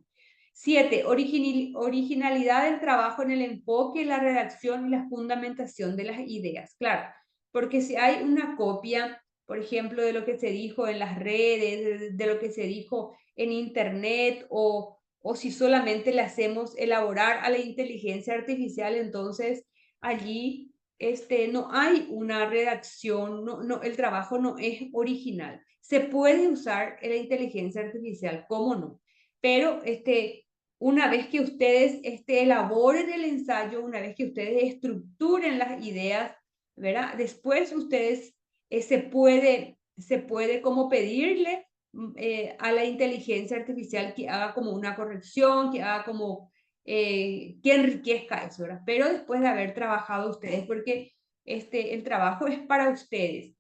7, originalidad del trabajo en el enfoque, la redacción y la fundamentación de las ideas. Claro, porque si hay una copia, por ejemplo, de lo que se dijo en las redes, de lo que se dijo en internet, o si solamente le hacemos elaborar a la inteligencia artificial, entonces allí no hay una redacción, el trabajo no es original. Se puede usar la inteligencia artificial, ¿cómo no? Pero una vez que ustedes elaboren el ensayo, una vez que ustedes estructuren las ideas, ¿verdad? Después ustedes se puede como pedirle a la inteligencia artificial que haga como una corrección, que haga como que enriquezca eso, ¿verdad? Pero después de haber trabajado ustedes, porque el trabajo es para ustedes.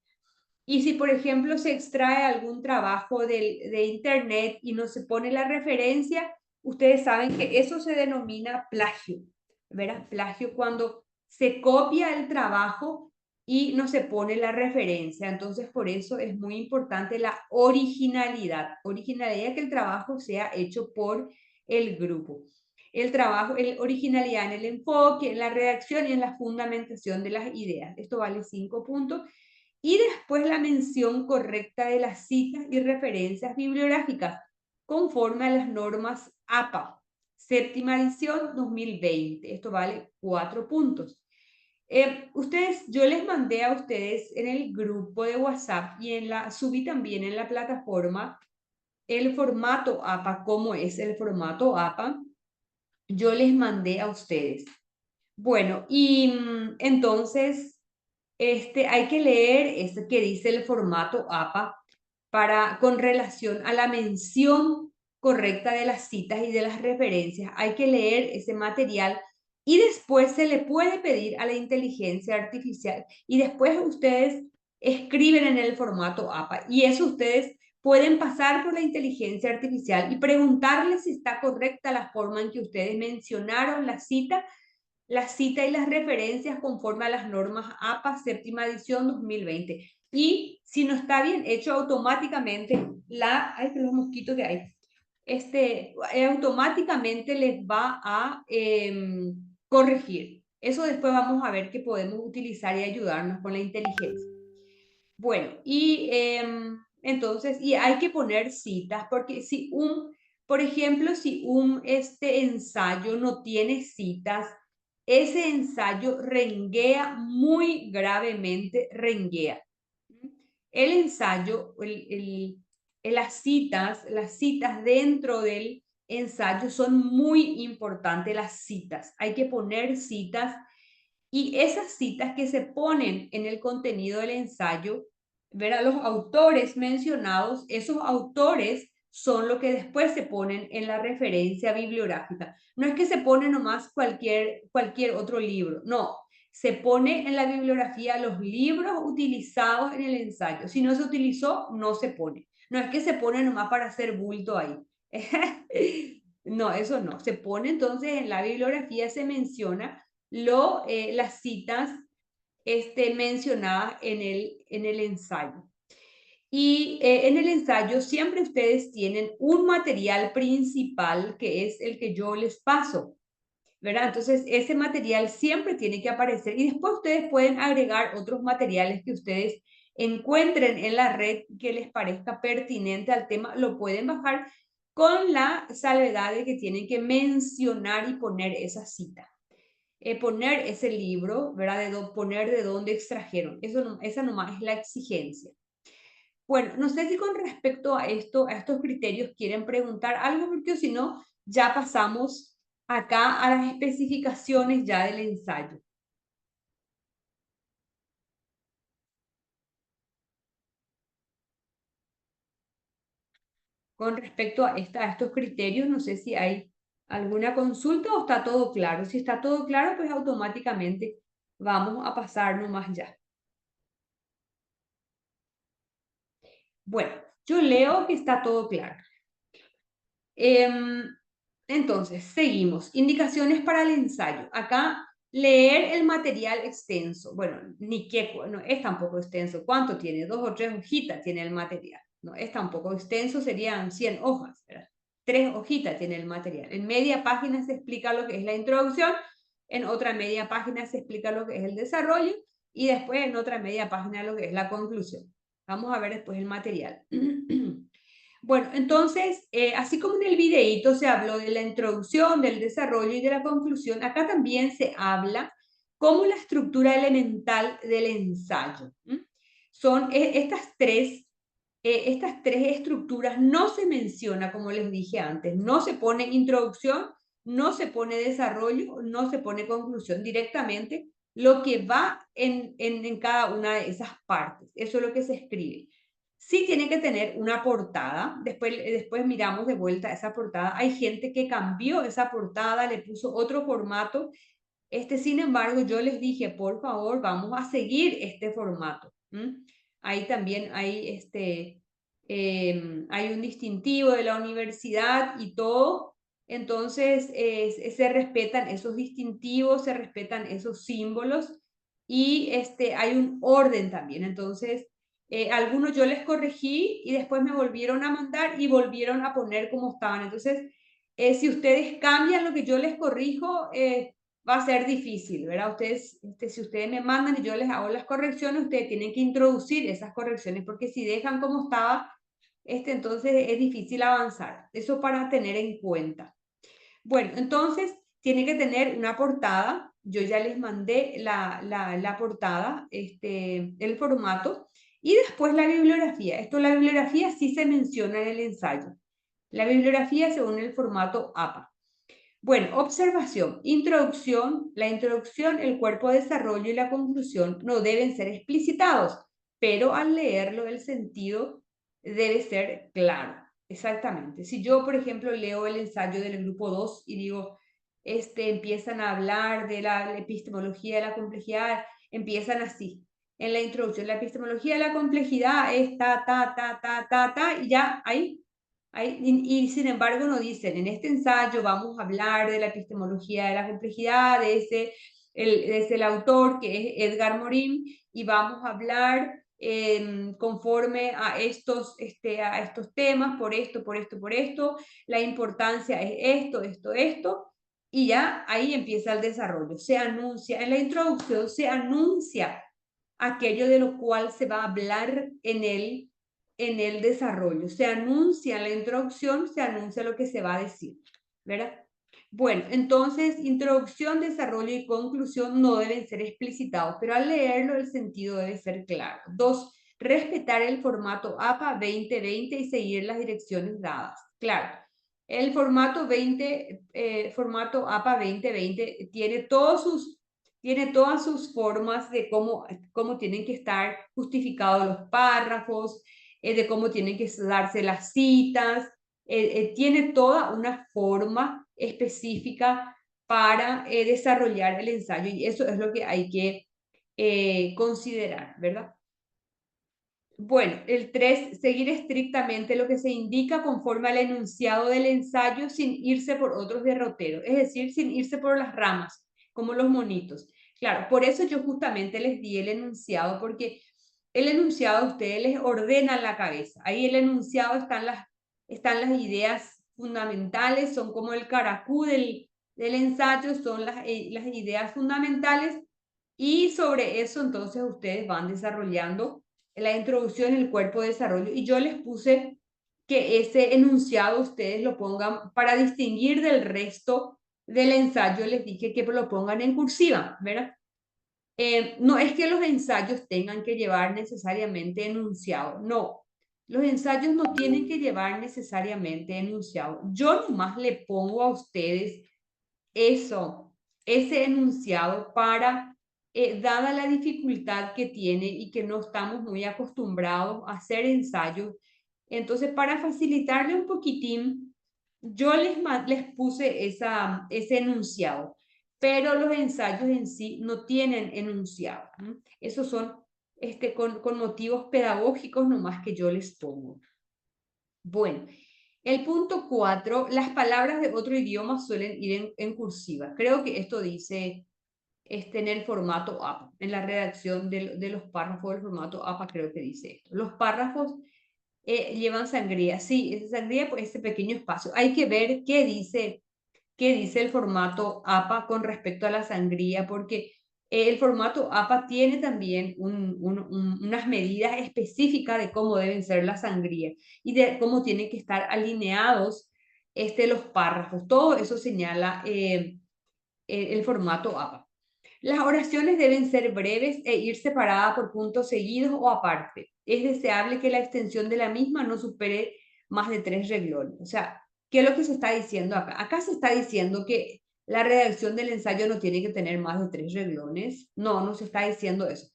Y si, por ejemplo, se extrae algún trabajo de internet y no se pone la referencia, ustedes saben que eso se denomina plagio, ¿verdad? Plagio cuando se copia el trabajo y no se pone la referencia. Entonces, por eso es muy importante la originalidad. Originalidad, que el trabajo sea hecho por el grupo. Originalidad en el enfoque, en la redacción y en la fundamentación de las ideas. Esto vale 5 puntos. Y después la mención correcta de las citas y referencias bibliográficas conforme a las normas APA, séptima edición 2020. Esto vale 4 puntos. Yo les mandé a ustedes en el grupo de WhatsApp y subí también en la plataforma el formato APA. ¿Cómo es el formato APA? Yo les mandé a ustedes. Bueno, y entonces hay que leer eso que dice el formato APA con relación a la mención correcta de las citas y de las referencias. Hay que leer ese material y después se le puede pedir a la inteligencia artificial y después ustedes escriben en el formato APA y eso ustedes pueden pasar por la inteligencia artificial y preguntarle si está correcta la forma en que ustedes mencionaron la cita y las referencias conforme a las normas APA séptima edición 2020. Y si no está bien hecho automáticamente, ay, los mosquitos que hay, automáticamente les va a corregir. Eso después vamos a ver que podemos utilizar y ayudarnos con la inteligencia. Bueno, y entonces, y hay que poner citas, porque si por ejemplo, si ensayo no tiene citas, ese ensayo renguea muy gravemente, renguea. El ensayo, las citas dentro del ensayo son muy importantes, las citas. Hay que poner citas y esas citas que se ponen en el contenido del ensayo, ver a los autores mencionados, esos autores son lo que después se ponen en la referencia bibliográfica. No es que se pone nomás cualquier otro libro, no. Se pone en la bibliografía los libros utilizados en el ensayo. Si no se utilizó, no se pone. No es que se pone nomás para hacer bulto ahí. No, eso no. Se pone entonces en la bibliografía, se menciona las citas mencionadas en el ensayo. Y en el ensayo siempre ustedes tienen un material principal que es el que yo les paso, ¿verdad? Entonces ese material siempre tiene que aparecer y después ustedes pueden agregar otros materiales que ustedes encuentren en la red que les parezca pertinente al tema, lo pueden bajar con la salvedad de que tienen que mencionar y poner esa cita. Poner ese libro, ¿verdad? Poner de dónde extrajeron. Esa nomás es la exigencia. Bueno, no sé si con respecto a estos criterios quieren preguntar algo, porque si no, ya pasamos acá a las especificaciones ya del ensayo. Con respecto a estos criterios, no sé si hay alguna consulta o está todo claro. Si está todo claro, pues automáticamente vamos a pasar nomás ya. Bueno, yo leo que está todo claro. Entonces, seguimos. Indicaciones para el ensayo. Acá, leer el material extenso. Bueno, no es tampoco extenso. ¿Cuánto tiene? 2 o 3 hojitas tiene el material. No es tampoco extenso, serían 100 hojas, ¿verdad? 3 hojitas tiene el material. En media página se explica lo que es la introducción, en otra media página se explica lo que es el desarrollo y después en otra media página lo que es la conclusión. Vamos a ver después el material. Bueno, entonces, así como en el videíto se habló de la introducción, del desarrollo y de la conclusión, acá también se habla como la estructura elemental del ensayo. Son estas tres estructuras, no se menciona, como les dije antes, no se pone introducción, no se pone desarrollo, no se pone conclusión, directamente lo que va en cada una de esas partes. Eso es lo que se escribe. Sí tiene que tener una portada, después miramos de vuelta esa portada. Hay gente que cambió esa portada, le puso otro formato. Sin embargo, yo les dije, por favor, vamos a seguir este formato. Ahí también hay, hay un distintivo de la universidad y todo. Entonces, se respetan esos distintivos, se respetan esos símbolos y hay un orden también. Entonces, algunos yo les corregí y después me volvieron a mandar y volvieron a poner como estaban. Entonces, si ustedes cambian lo que yo les corrijo, va a ser difícil, ¿verdad? Ustedes, si ustedes me mandan y yo les hago las correcciones, ustedes tienen que introducir esas correcciones, porque si dejan como estaba, entonces es difícil avanzar. Eso para tener en cuenta. Bueno, entonces tiene que tener una portada. Yo ya les mandé la portada, el formato, y después la bibliografía. La bibliografía sí se menciona en el ensayo. La bibliografía según el formato APA. Bueno, observación, introducción, la introducción, el cuerpo de desarrollo y la conclusión no deben ser explicitados, pero al leerlo el sentido debe ser claro. Exactamente. Si yo, por ejemplo, leo el ensayo del grupo 2 y digo, empiezan a hablar de la epistemología de la complejidad, empiezan así. En la introducción, la epistemología de la complejidad es y ya ahí. Y sin embargo no dicen, en este ensayo vamos a hablar de la epistemología de la complejidad, es el autor que es Edgar Morin, y vamos a hablar conforme a estos temas, por esto, la importancia es esto, y ya ahí empieza el desarrollo. Se anuncia, en la introducción se anuncia aquello de lo cual se va a hablar en el desarrollo. Se anuncia en la introducción, se anuncia lo que se va a decir, ¿verdad? Bueno, entonces, introducción, desarrollo y conclusión no deben ser explicitados, pero al leerlo el sentido debe ser claro. 2. Respetar el formato APA 2020 y seguir las direcciones dadas. Claro, el formato APA 2020 tiene todas sus formas de cómo tienen que estar justificados los párrafos, de cómo tienen que darse las citas, tiene toda una forma específica para desarrollar el ensayo y eso es lo que hay que considerar, ¿verdad? Bueno, el 3, seguir estrictamente lo que se indica conforme al enunciado del ensayo sin irse por otros derroteros, es decir, sin irse por las ramas, como los monitos. Claro, por eso yo justamente les di el enunciado, porque el enunciado a ustedes les ordena la cabeza. Ahí el enunciado están las ideas fundamentales, son como el caracú del ensayo, son las ideas fundamentales y sobre eso entonces ustedes van desarrollando la introducción y el cuerpo de desarrollo. Y yo les puse que ese enunciado ustedes lo pongan para distinguir del resto del ensayo, les dije que lo pongan en cursiva, ¿verdad? No es que los ensayos tengan que llevar necesariamente enunciado, no. Los ensayos no tienen que llevar necesariamente enunciado. Yo nomás le pongo a ustedes ese enunciado para, dada la dificultad que tiene y que no estamos muy acostumbrados a hacer ensayos, entonces para facilitarle un poquitín, yo les puse ese enunciado, pero los ensayos en sí no tienen enunciado. Esos son con motivos pedagógicos nomás que yo les pongo. Bueno, el punto 4, las palabras de otro idioma suelen ir en cursiva. Creo que esto dice en el formato APA, en la redacción de los párrafos del formato APA creo que dice esto. Los párrafos llevan sangría, sí, esa sangría por ese pequeño espacio. Hay que ver qué dice el formato APA con respecto a la sangría, porque el formato APA tiene también unas medidas específicas de cómo deben ser la sangría y de cómo tienen que estar alineados los párrafos. Todo eso señala el formato APA. Las oraciones deben ser breves e ir separadas por puntos seguidos o aparte. Es deseable que la extensión de la misma no supere más de 3 renglones. O sea, ¿qué es lo que se está diciendo acá? Acá se está diciendo que la redacción del ensayo no tiene que tener más de 3 renglones. No, no se está diciendo eso.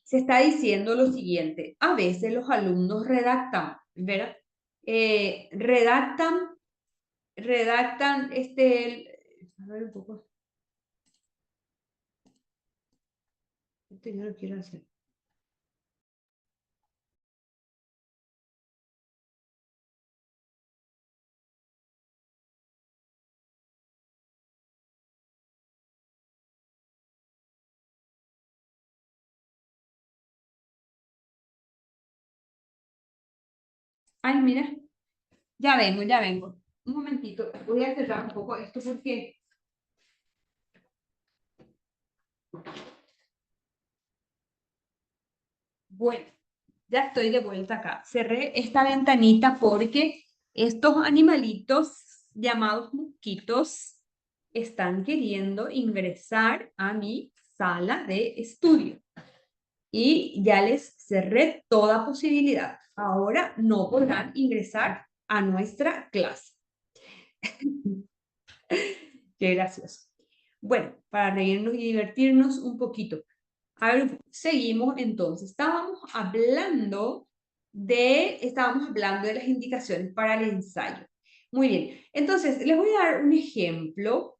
Se está diciendo lo siguiente. A veces los alumnos redactan, ¿verdad? Redactan, a ver un poco. Esto yo lo quiero hacer. Ay, mira, ya vengo. Un momentito, voy a cerrar un poco esto porque... Bueno, ya estoy de vuelta acá. Cerré esta ventanita porque estos animalitos llamados mosquitos están queriendo ingresar a mi sala de estudio. Y ya les cerré toda posibilidad. Ahora no podrán ingresar a nuestra clase. Qué gracioso. Bueno, para reírnos y divertirnos un poquito. A ver, seguimos entonces. Estábamos hablando de las indicaciones para el ensayo. Muy bien. Entonces, les voy a dar un ejemplo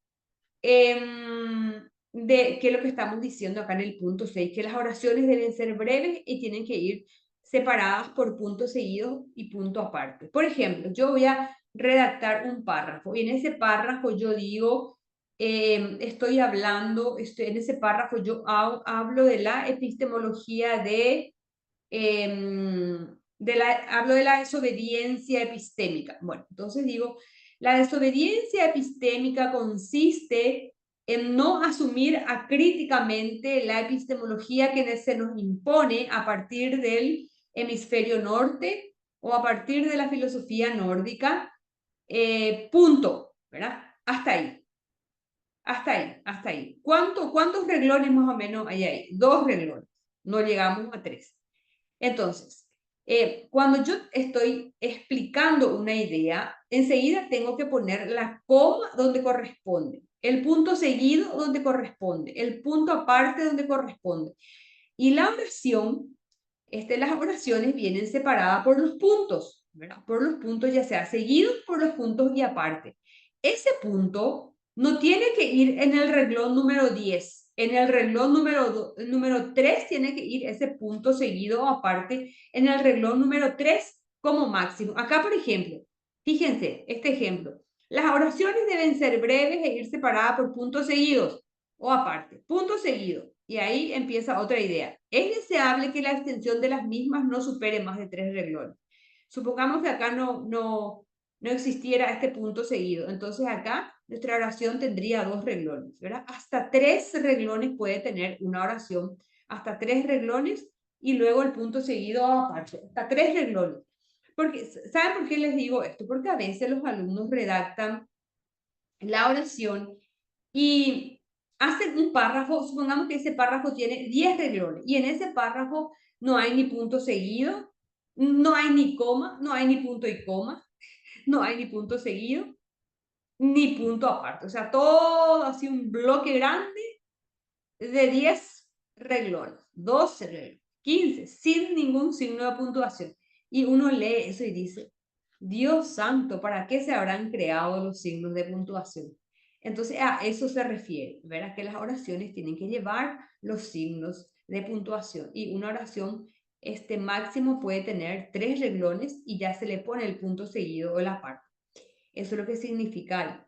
de qué es lo que estamos diciendo acá en el punto 6, que las oraciones deben ser breves y tienen que ir separadas por puntos seguidos y punto aparte. Por ejemplo, yo voy a redactar un párrafo y en ese párrafo yo digo, en ese párrafo yo hablo de la epistemología hablo de la desobediencia epistémica. Bueno, entonces digo, la desobediencia epistémica consiste en no asumir acríticamente la epistemología que se nos impone a partir del hemisferio norte o a partir de la filosofía nórdica, punto, ¿verdad? Hasta ahí. Hasta ahí, hasta ahí. ¿Cuántos renglones más o menos hay ahí? 2 renglones. No llegamos a 3. Entonces, cuando yo estoy explicando una idea, enseguida tengo que poner la coma donde corresponde, el punto seguido donde corresponde, el punto aparte donde corresponde. Y la oración, las oraciones vienen separadas por los puntos, ¿verdad? Por los puntos ya sea seguidos por los puntos y aparte. Ese punto no tiene que ir en el renglón número 10. En el renglón número 3 tiene que ir ese punto seguido o aparte en el renglón número 3 como máximo. Acá, por ejemplo, fíjense, este ejemplo. Las oraciones deben ser breves e ir separadas por puntos seguidos o aparte. Punto seguido. Y ahí empieza otra idea. Es deseable que la extensión de las mismas no supere más de 3 renglones. Supongamos que acá no existiera este punto seguido. Entonces acá nuestra oración tendría 2 renglones, ¿verdad? Hasta 3 renglones puede tener una oración. Hasta 3 renglones y luego el punto seguido aparte. Hasta 3 renglones. ¿Saben por qué les digo esto? Porque a veces los alumnos redactan la oración y hacen un párrafo, supongamos que ese párrafo tiene 10 renglones y en ese párrafo no hay ni punto seguido, no hay ni coma, no hay ni punto y coma, no hay ni punto seguido, ni punto aparte. O sea, todo así un bloque grande de 10 renglones, 12 renglones, 15, sin ningún signo de puntuación. Y uno lee eso y dice, Dios santo, ¿para qué se habrán creado los signos de puntuación? Entonces, a eso se refiere, ¿verdad? Que las oraciones tienen que llevar los signos de puntuación. Y una oración, máximo puede tener 3 renglones y ya se le pone el punto seguido o la parte. Eso es lo que significa.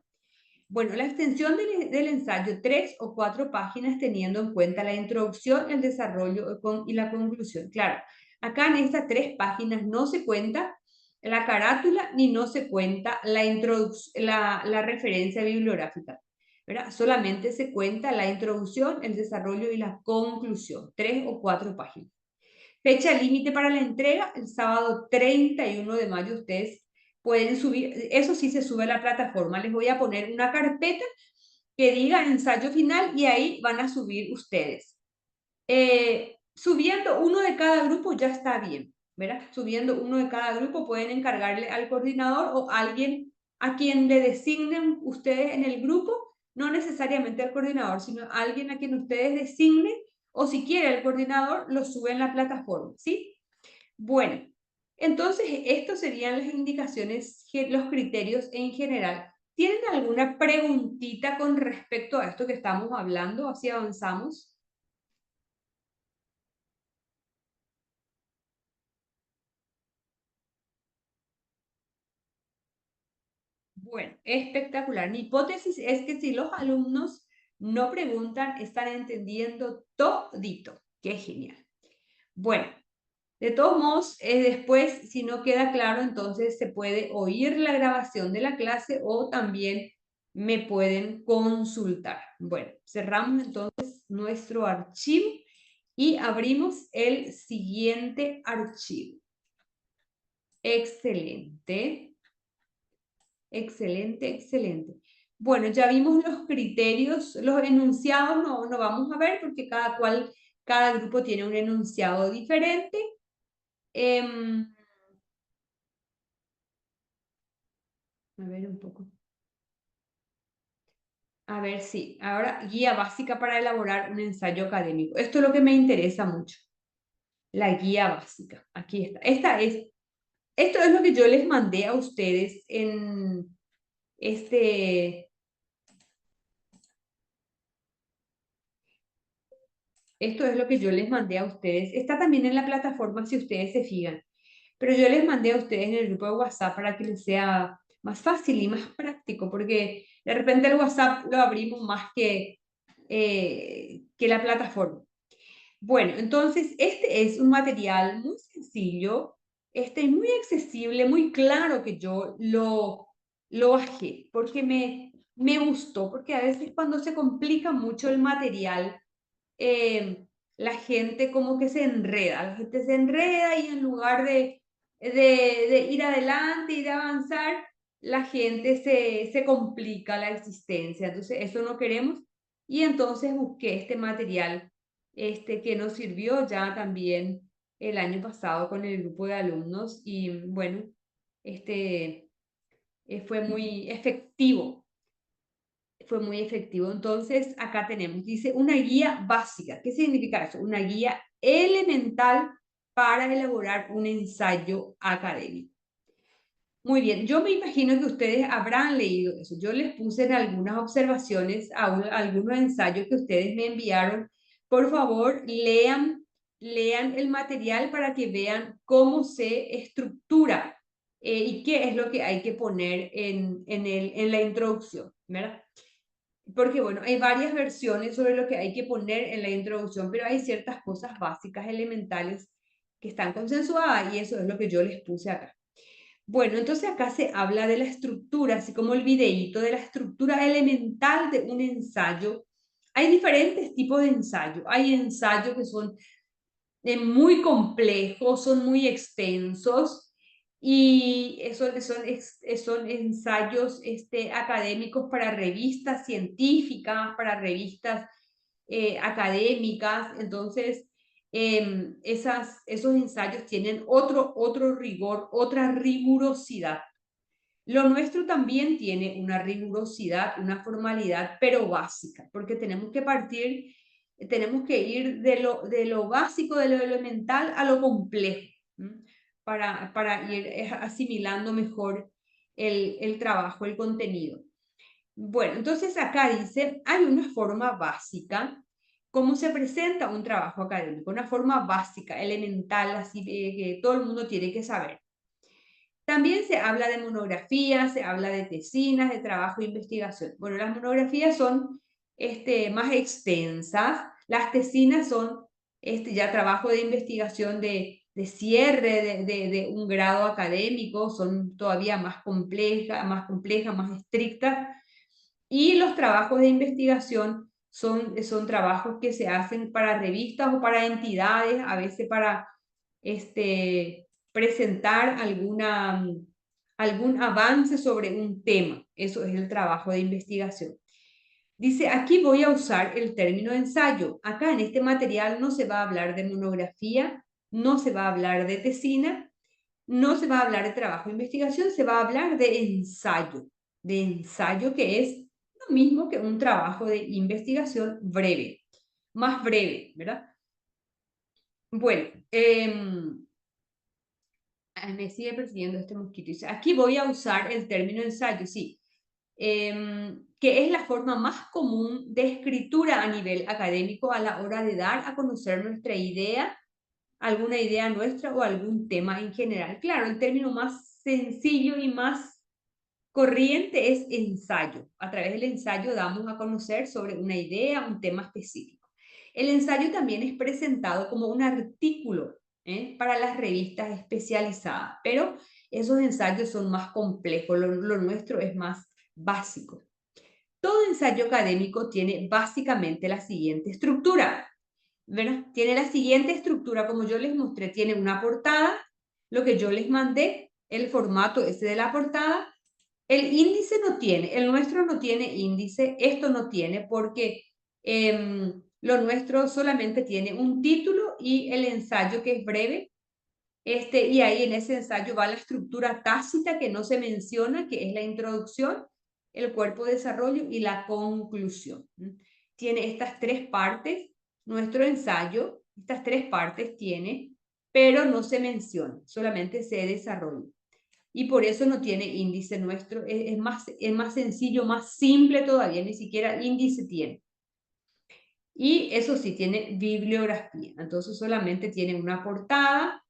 Bueno, la extensión del ensayo, 3 o 4 páginas teniendo en cuenta la introducción, el desarrollo y la conclusión. Claro, acá en estas 3 páginas no se cuenta la carátula ni no se cuenta la referencia bibliográfica, ¿verdad? Solamente se cuenta la introducción, el desarrollo y la conclusión, 3 o 4 páginas. Fecha límite para la entrega, el sábado 31 de mayo. Ustedes pueden subir, eso sí se sube a la plataforma. Les voy a poner una carpeta que diga ensayo final y ahí van a subir ustedes. Subiendo uno de cada grupo ya está bien, ¿verdad? Subiendo uno de cada grupo pueden encargarle al coordinador o a alguien a quien le designen ustedes en el grupo, no necesariamente al coordinador, sino a alguien a quien ustedes designen o si quiere el coordinador lo sube en la plataforma, ¿sí? Bueno, entonces estos serían las indicaciones, los criterios en general. ¿Tienen alguna preguntita con respecto a esto que estamos hablando? Así avanzamos. Bueno, espectacular. Mi hipótesis es que si los alumnos no preguntan, están entendiendo todito. Qué genial. Bueno, de todos modos, después, si no queda claro, entonces se puede oír la grabación de la clase o también me pueden consultar. Bueno, cerramos entonces nuestro archivo y abrimos el siguiente archivo. Excelente. Excelente, excelente. Bueno, ya vimos los criterios, los enunciados no vamos a ver porque cada grupo tiene un enunciado diferente. A ver un poco. A ver, sí. Ahora, guía básica para elaborar un ensayo académico. Esto es lo que me interesa mucho. La guía básica. Aquí está. Esto es lo que yo les mandé a ustedes en este... Esto es lo que yo les mandé a ustedes. Está también en la plataforma si ustedes se fijan. Pero yo les mandé a ustedes en el grupo de WhatsApp para que les sea más fácil y más práctico, porque de repente el WhatsApp lo abrimos más que la plataforma. Bueno, entonces este es un material muy sencillo, muy accesible, muy claro que yo lo bajé, porque me gustó, porque a veces cuando se complica mucho el material, la gente como que la gente se enreda y en lugar de ir adelante y de avanzar, la gente se complica la existencia. Entonces, eso no queremos. Y entonces busqué este material, que nos sirvió ya también el año pasado con el grupo de alumnos y bueno, fue muy efectivo. Fue muy efectivo. Entonces, acá tenemos, dice, una guía básica. ¿Qué significa eso? Una guía elemental para elaborar un ensayo académico. Muy bien, yo me imagino que ustedes habrán leído eso. Yo les puse en algunas observaciones a algunos ensayos que ustedes me enviaron. Por favor, lean el material para que vean cómo se estructura y qué es lo que hay que poner en la introducción, ¿verdad? Porque bueno, hay varias versiones sobre lo que hay que poner en la introducción, pero hay ciertas cosas básicas, elementales, que están consensuadas y eso es lo que yo les puse acá. Bueno, entonces acá se habla de la estructura, así como el videíto, de la estructura elemental de un ensayo. Hay diferentes tipos de ensayo. Hay ensayos que son muy complejos, son muy extensos y son ensayos académicos para revistas científicas, para revistas académicas. Entonces, esos ensayos tienen otro rigor, otra rigurosidad. Lo nuestro también tiene una rigurosidad, una formalidad, pero básica, porque tenemos que ir de lo básico, de lo elemental a lo complejo, para ir asimilando mejor el trabajo, el contenido. Bueno, entonces acá dice, hay una forma básica, cómo se presenta un trabajo académico, una forma básica, elemental, así que todo el mundo tiene que saber. También se habla de monografías, se habla de tesinas, de trabajo de investigación. Bueno, las monografías son más extensas, las tesinas son ya trabajo de investigación de cierre de un grado académico, son todavía más complejas, más estrictas. Y los trabajos de investigación son trabajos que se hacen para revistas o para entidades, a veces para presentar algún avance sobre un tema. Eso es el trabajo de investigación. Dice, aquí voy a usar el término ensayo. Acá en este material no se va a hablar de monografía, no se va a hablar de tesina, no se va a hablar de trabajo de investigación, se va a hablar de ensayo que es lo mismo que un trabajo de investigación breve, más breve, ¿verdad? Bueno, me sigue persiguiendo este mosquito. Dice, aquí voy a usar el término ensayo, sí, que es la forma más común de escritura a nivel académico a la hora de dar a conocer nuestra idea, alguna idea nuestra o algún tema en general. Claro, el término más sencillo y más corriente es ensayo. A través del ensayo damos a conocer sobre una idea, un tema específico. El ensayo también es presentado como un artículo para las revistas especializadas, pero esos ensayos son más complejos, lo nuestro es más básico. Todo ensayo académico tiene básicamente la siguiente estructura, ¿verdad? Tiene la siguiente estructura, como yo les mostré, tiene una portada, lo que yo les mandé, el formato ese de la portada. El índice no tiene, el nuestro no tiene índice, esto no tiene porque lo nuestro solamente tiene un título y el ensayo que es breve. Y ahí en ese ensayo va la estructura tácita que no se menciona, que es la introducción, el cuerpo de desarrollo y la conclusión. Tiene estas tres partes, nuestro ensayo, estas tres partes tiene, pero no se menciona, solamente se desarrolla. Y por eso no tiene índice nuestro, es más sencillo, más simple todavía, ni siquiera índice tiene. Y eso sí, tiene bibliografía, entonces solamente tiene una portada,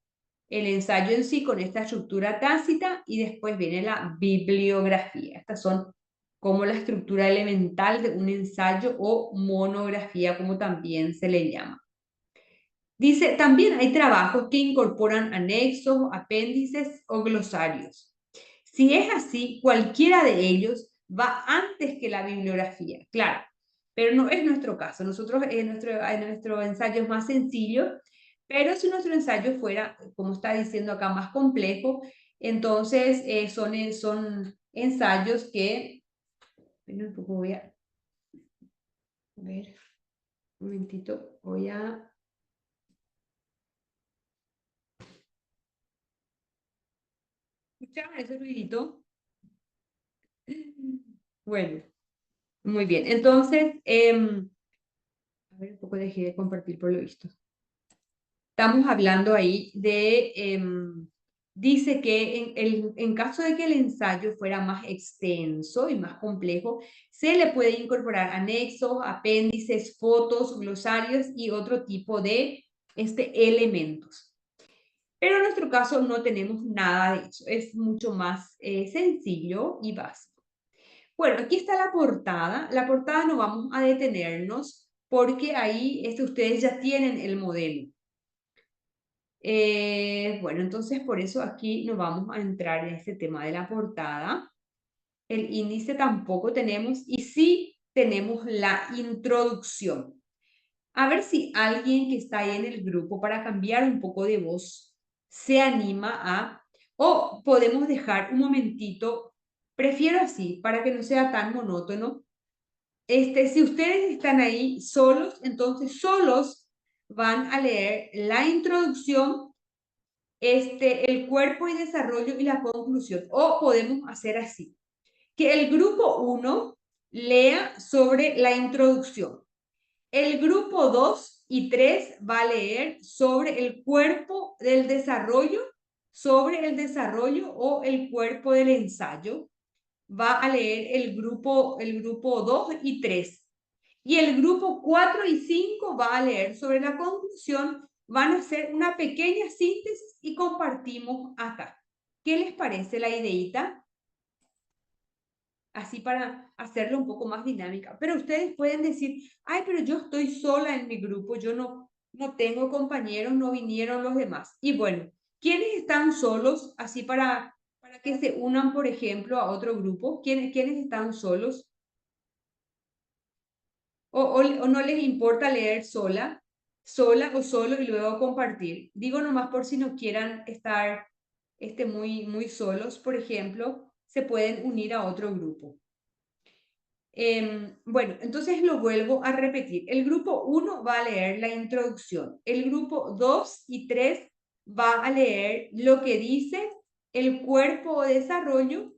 el ensayo en sí con esta estructura tácita y después viene la bibliografía. Estas son como la estructura elemental de un ensayo o monografía, como también se le llama. Dice, también hay trabajos que incorporan anexos, apéndices o glosarios. Si es así, cualquiera de ellos va antes que la bibliografía, claro, pero no es nuestro caso. Nosotros, nuestro ensayo es más sencillo, pero si nuestro ensayo fuera, como está diciendo acá, más complejo, entonces son ensayos que... Un poco voy a ver, un momentito, voy a... ¿Escucharon ese ruidito? Bueno, muy bien. Entonces, a ver, un poco dejé de compartir por lo visto. Estamos hablando ahí de, dice que en caso de que el ensayo fuera más extenso y más complejo, se le puede incorporar anexos, apéndices, fotos, glosarios y otro tipo de elementos. Pero en nuestro caso no tenemos nada de eso, es mucho más sencillo y básico. Bueno, aquí está la portada. La portada no vamos a detenernos porque ahí ustedes ya tienen el modelo. Bueno, entonces por eso aquí no vamos a entrar en este tema de la portada. El índice tampoco tenemos y sí tenemos la introducción. A ver si alguien que está ahí en el grupo para cambiar un poco de voz se anima a... O podemos dejar un momentito, prefiero así, para que no sea tan monótono. Si ustedes están ahí solos, entonces solos van a leer la introducción, el cuerpo y desarrollo y la conclusión. O podemos hacer así, que el grupo 1 lea sobre la introducción. El grupo 2 y 3 va a leer sobre el cuerpo del desarrollo, sobre el desarrollo o el cuerpo del ensayo. Va a leer el grupo 2 y 3. Y el grupo 4 y 5 va a leer sobre la conclusión. Van a hacer una pequeña síntesis y compartimos acá. ¿Qué les parece la ideita? Así para hacerlo un poco más dinámica. Pero ustedes pueden decir, ay, pero yo estoy sola en mi grupo, yo no tengo compañeros, no vinieron los demás. Y bueno, ¿quiénes están solos? Así para que se unan, por ejemplo, a otro grupo. ¿Quiénes están solos? O no les importa leer sola o solo y luego compartir. Digo nomás por si no quieran estar muy solos, por ejemplo, se pueden unir a otro grupo. Bueno, entonces lo vuelvo a repetir. El grupo 1 va a leer la introducción. El grupo 2 y 3 va a leer lo que dice el cuerpo o desarrollo.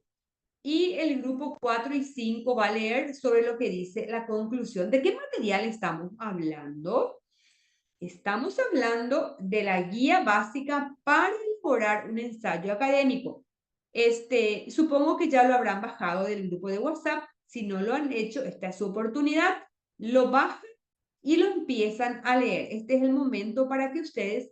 Y el grupo 4 y 5 va a leer sobre lo que dice la conclusión. ¿De qué material estamos hablando? Estamos hablando de la guía básica para elaborar un ensayo académico. Supongo que ya lo habrán bajado del grupo de WhatsApp. Si no lo han hecho, esta es su oportunidad. Lo bajan y lo empiezan a leer. Este es el momento para que ustedes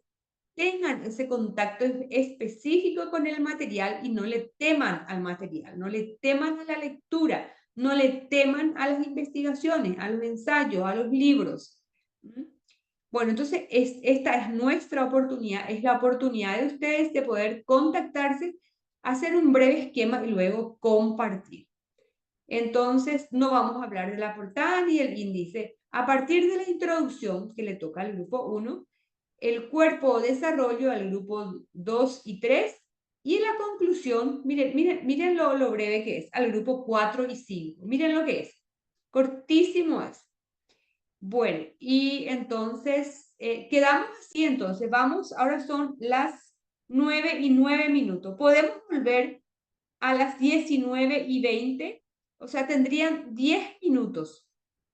tengan ese contacto específico con el material y no le teman al material, no le teman a la lectura, no le teman a las investigaciones, a los ensayos, a los libros. Bueno, entonces esta es nuestra oportunidad, es la oportunidad de ustedes de poder contactarse, hacer un breve esquema y luego compartir. Entonces, no vamos a hablar de la portada ni del índice. A partir de la introducción que le toca al grupo 1, el cuerpo o desarrollo al grupo 2 y 3, y la conclusión, miren lo breve que es, al grupo 4 y 5. Miren lo que es. Cortísimo es. Bueno, y entonces, quedamos así, entonces, vamos, ahora son las 9:09. Podemos volver a las 19:20 O sea, tendrían 10 minutos.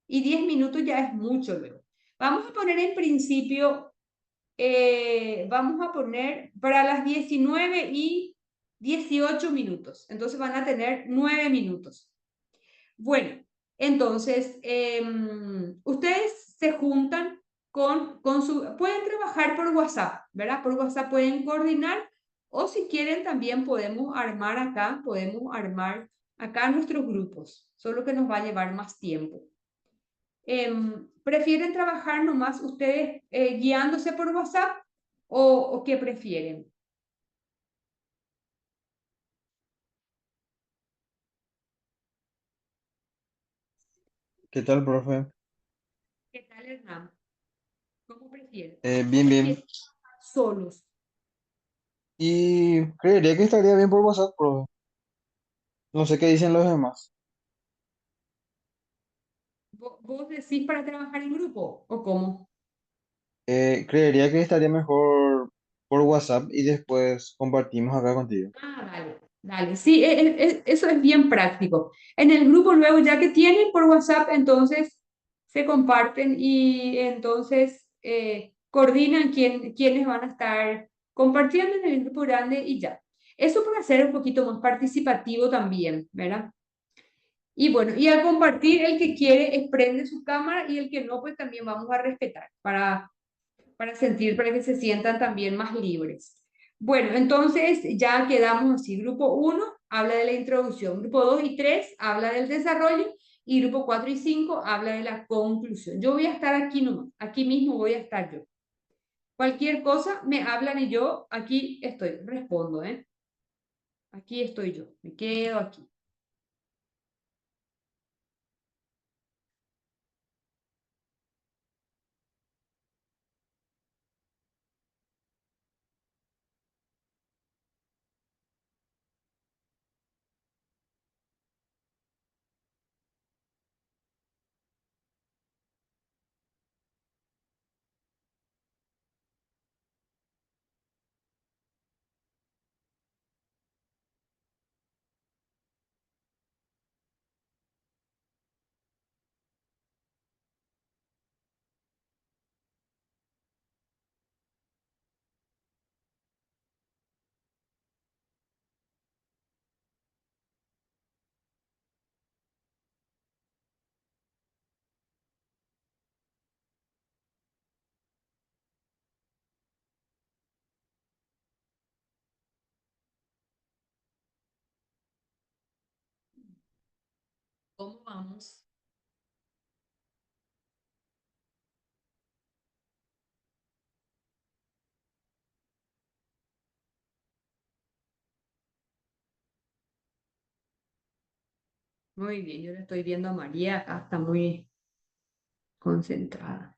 Y 10 minutos ya es mucho luego. Vamos a poner en principio, vamos a poner para las 19:18. Entonces van a tener 9 minutos. Bueno, entonces, ustedes se juntan con su, pueden trabajar por WhatsApp, ¿verdad? Por WhatsApp pueden coordinar o si quieren también podemos armar acá nuestros grupos, solo que nos va a llevar más tiempo. ¿Prefieren trabajar nomás ustedes guiándose por WhatsApp o qué prefieren? ¿Qué tal, profe? ¿Qué tal, Hernán? ¿Cómo prefieren? ¿O Bien, bien. prefieren solos? Y creería que estaría bien por WhatsApp, profe. No sé qué dicen los demás. ¿Vos decís para trabajar en grupo o cómo? Creería que estaría mejor por WhatsApp y después compartimos acá contigo. Ah, dale, dale. Sí, eso es bien práctico. En el grupo luego, ya que tienen por WhatsApp, entonces se comparten y entonces coordinan quiénes van a estar compartiendo en el grupo grande y ya. Eso para ser un poquito más participativo también, ¿verdad? Y bueno, y al compartir, el que quiere prende su cámara y el que no, pues también vamos a respetar para que se sientan también más libres. Bueno, entonces ya quedamos así. Grupo uno habla de la introducción, grupo 2 y 3 habla del desarrollo y grupo 4 y 5 habla de la conclusión. Yo voy a estar aquí nomás, aquí mismo voy a estar yo. Cualquier cosa me hablan y yo aquí estoy, respondo, ¿eh? Aquí estoy yo, me quedo aquí. ¿Cómo vamos? Muy bien, yo le estoy viendo a María, acá está muy concentrada.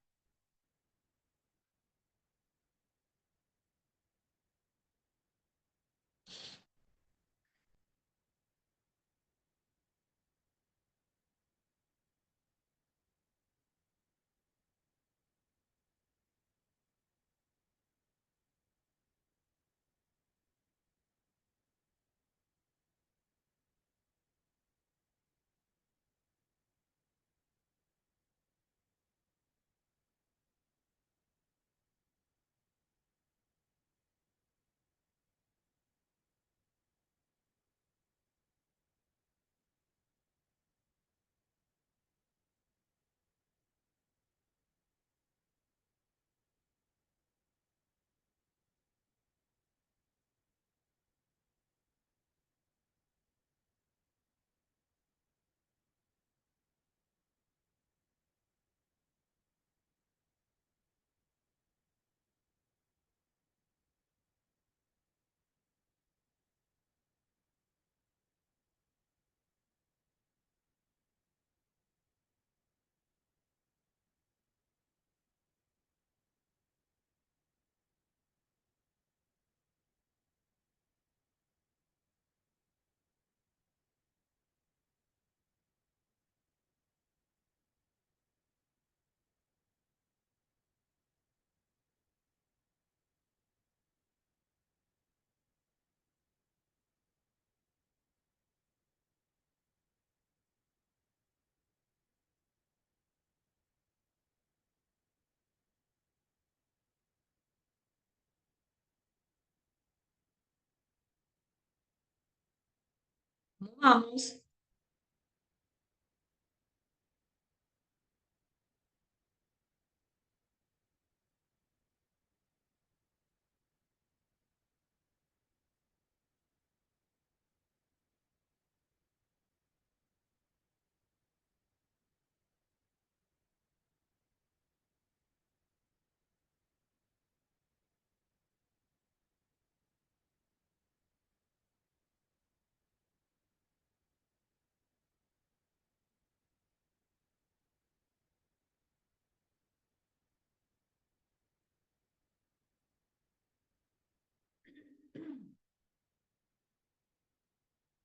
¿Cómo vamos?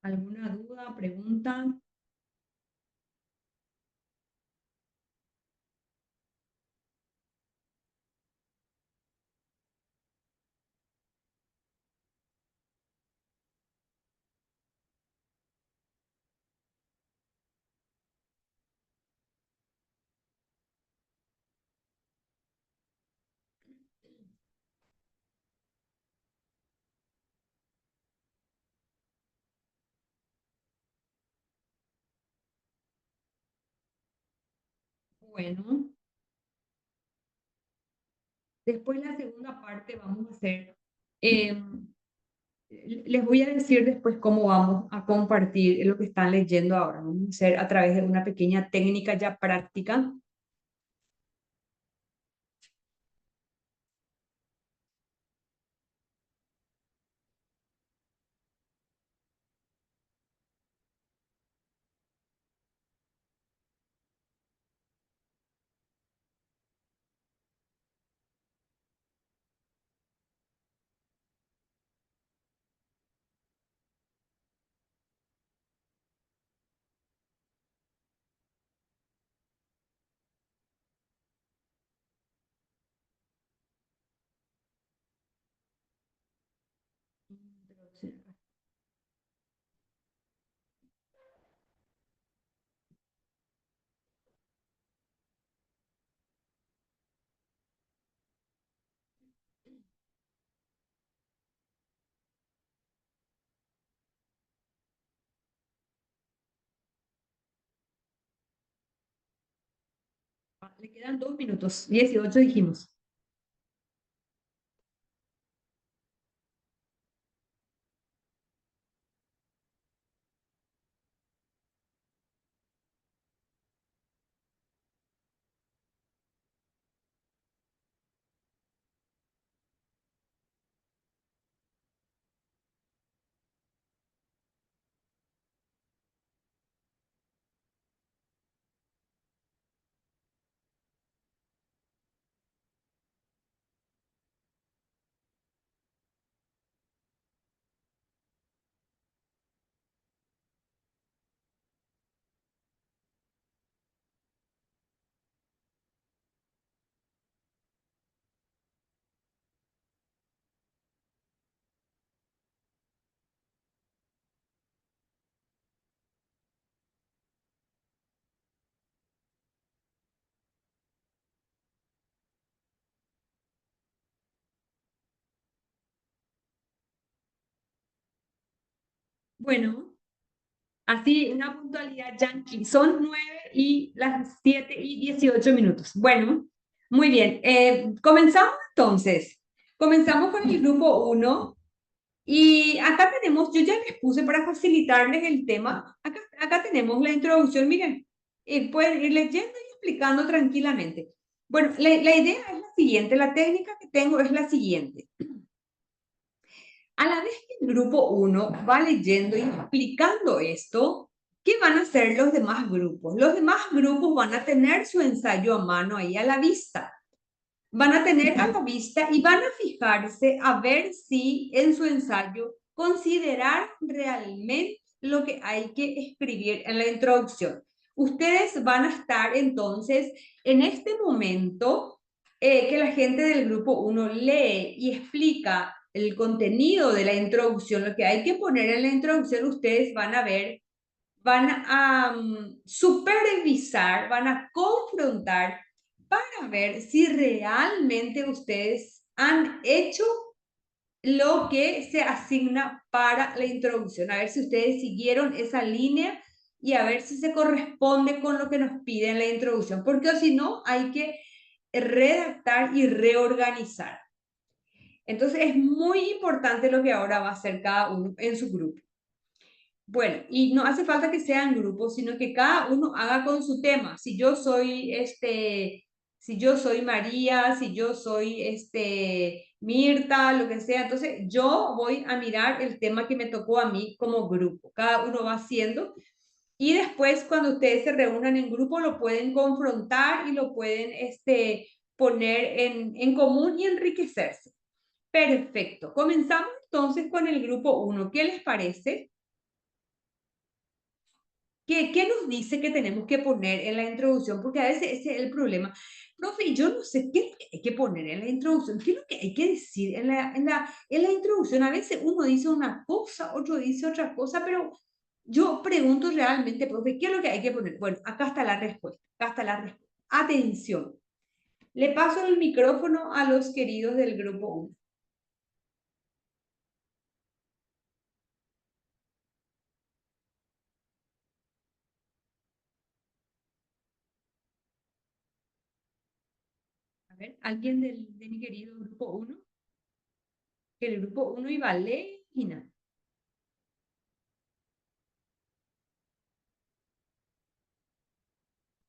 ¿Alguna duda, pregunta? Bueno, después la segunda parte vamos a hacer, les voy a decir después cómo vamos a compartir lo que están leyendo ahora. Vamos a hacer a través de una pequeña técnica ya práctica. Le quedan 2 minutos, 18 dijimos. Bueno, así una puntualidad yankee. Son 9 y las 7:18. Bueno, muy bien. Comenzamos entonces. Comenzamos con el grupo 1. Y acá tenemos, yo ya les puse para facilitarles el tema. Acá tenemos la introducción. Miren, pueden ir leyendo y explicando tranquilamente. Bueno, la idea es la siguiente. La técnica que tengo es la siguiente. A la vez que el grupo 1 va leyendo y explicando esto, ¿qué van a hacer los demás grupos? Los demás grupos van a tener su ensayo a mano ahí a la vista. Van a tener a la vista y van a fijarse a ver si en su ensayo considerar realmente lo que hay que escribir en la introducción. Ustedes van a estar entonces en este momento que la gente del grupo 1 lee y explica el contenido de la introducción, lo que hay que poner en la introducción, ustedes van a ver, van a supervisar, van a confrontar para ver si realmente ustedes han hecho lo que se asigna para la introducción. A ver si ustedes siguieron esa línea y a ver si se corresponde con lo que nos pide en la introducción, porque si no, hay que redactar y reorganizar. Entonces es muy importante lo que ahora va a hacer cada uno en su grupo. Bueno, y no hace falta que sean grupos, sino que cada uno haga con su tema. Si yo soy María, si yo soy Mirta, lo que sea, entonces yo voy a mirar el tema que me tocó a mí como grupo. Cada uno va haciendo y después cuando ustedes se reúnan en grupo lo pueden confrontar y lo pueden poner en común y enriquecerse. Perfecto. Comenzamos entonces con el grupo 1. ¿Qué les parece? ¿Qué nos dice que tenemos que poner en la introducción? Porque a veces ese es el problema. Profe, yo no sé qué es lo que hay que poner en la introducción, qué es lo que hay que decir en la introducción. A veces uno dice una cosa, otro dice otra cosa, pero yo pregunto realmente, profe, ¿qué es lo que hay que poner? Bueno, acá está la respuesta, acá está la respuesta. Atención. Le paso el micrófono a los queridos del grupo 1. A ver, ¿alguien de mi querido grupo 1? El grupo 1 y Valentina.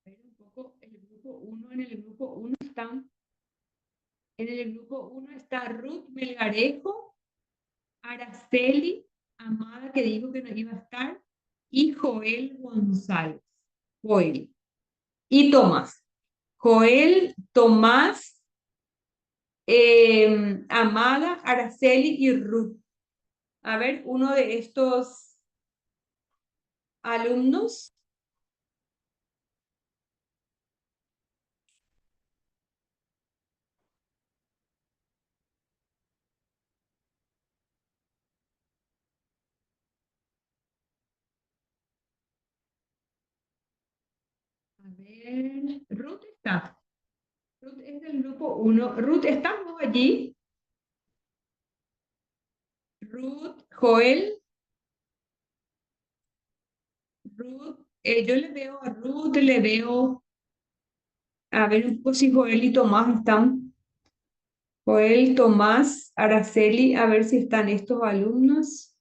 A ver un poco el grupo 1. En el grupo 1 está Ruth Melgarejo, Araceli Amada, que dijo que no iba a estar, y Joel González. Joel. Y Tomás. Joel, Tomás, Amada, Araceli y Ruth. A ver, uno de estos alumnos. A ver, Ruth está. Ruth es del grupo 1. Ruth, ¿estamos allí? Ruth, Joel. Ruth, yo le veo a Ruth, le veo, a ver un poco si Joel y Tomás están. Joel, Tomás, Araceli, a ver si están estos alumnos.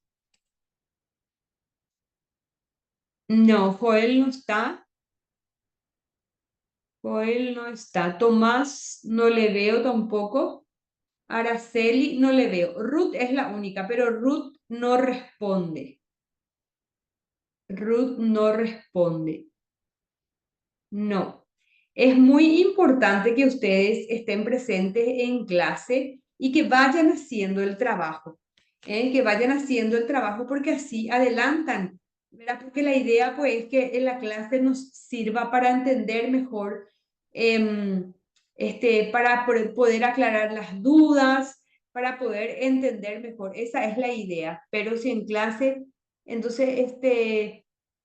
No, Joel no está. Joel no está. Tomás no le veo tampoco. Araceli no le veo. Ruth es la única, pero Ruth no responde. Ruth no responde. No. Es muy importante que ustedes estén presentes en clase y que vayan haciendo el trabajo. Que vayan haciendo el trabajo porque así adelantan, ¿verdad? Porque la idea pues es que en la clase nos sirva para entender mejor, para poder aclarar las dudas, para poder entender mejor. Esa es la idea. Pero si en clase, entonces,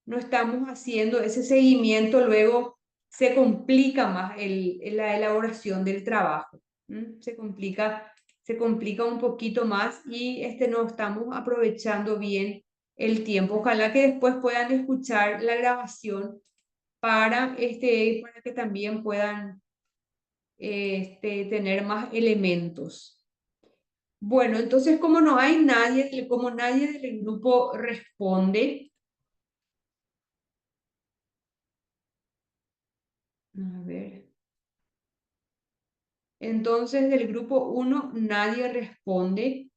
no estamos haciendo ese seguimiento, luego se complica más la elaboración del trabajo. Se complica un poquito más y no estamos aprovechando bien el tiempo. Ojalá que después puedan escuchar la grabación para que también puedan tener más elementos. Bueno, entonces como nadie del grupo responde, a ver. Entonces, del grupo 1 nadie responde.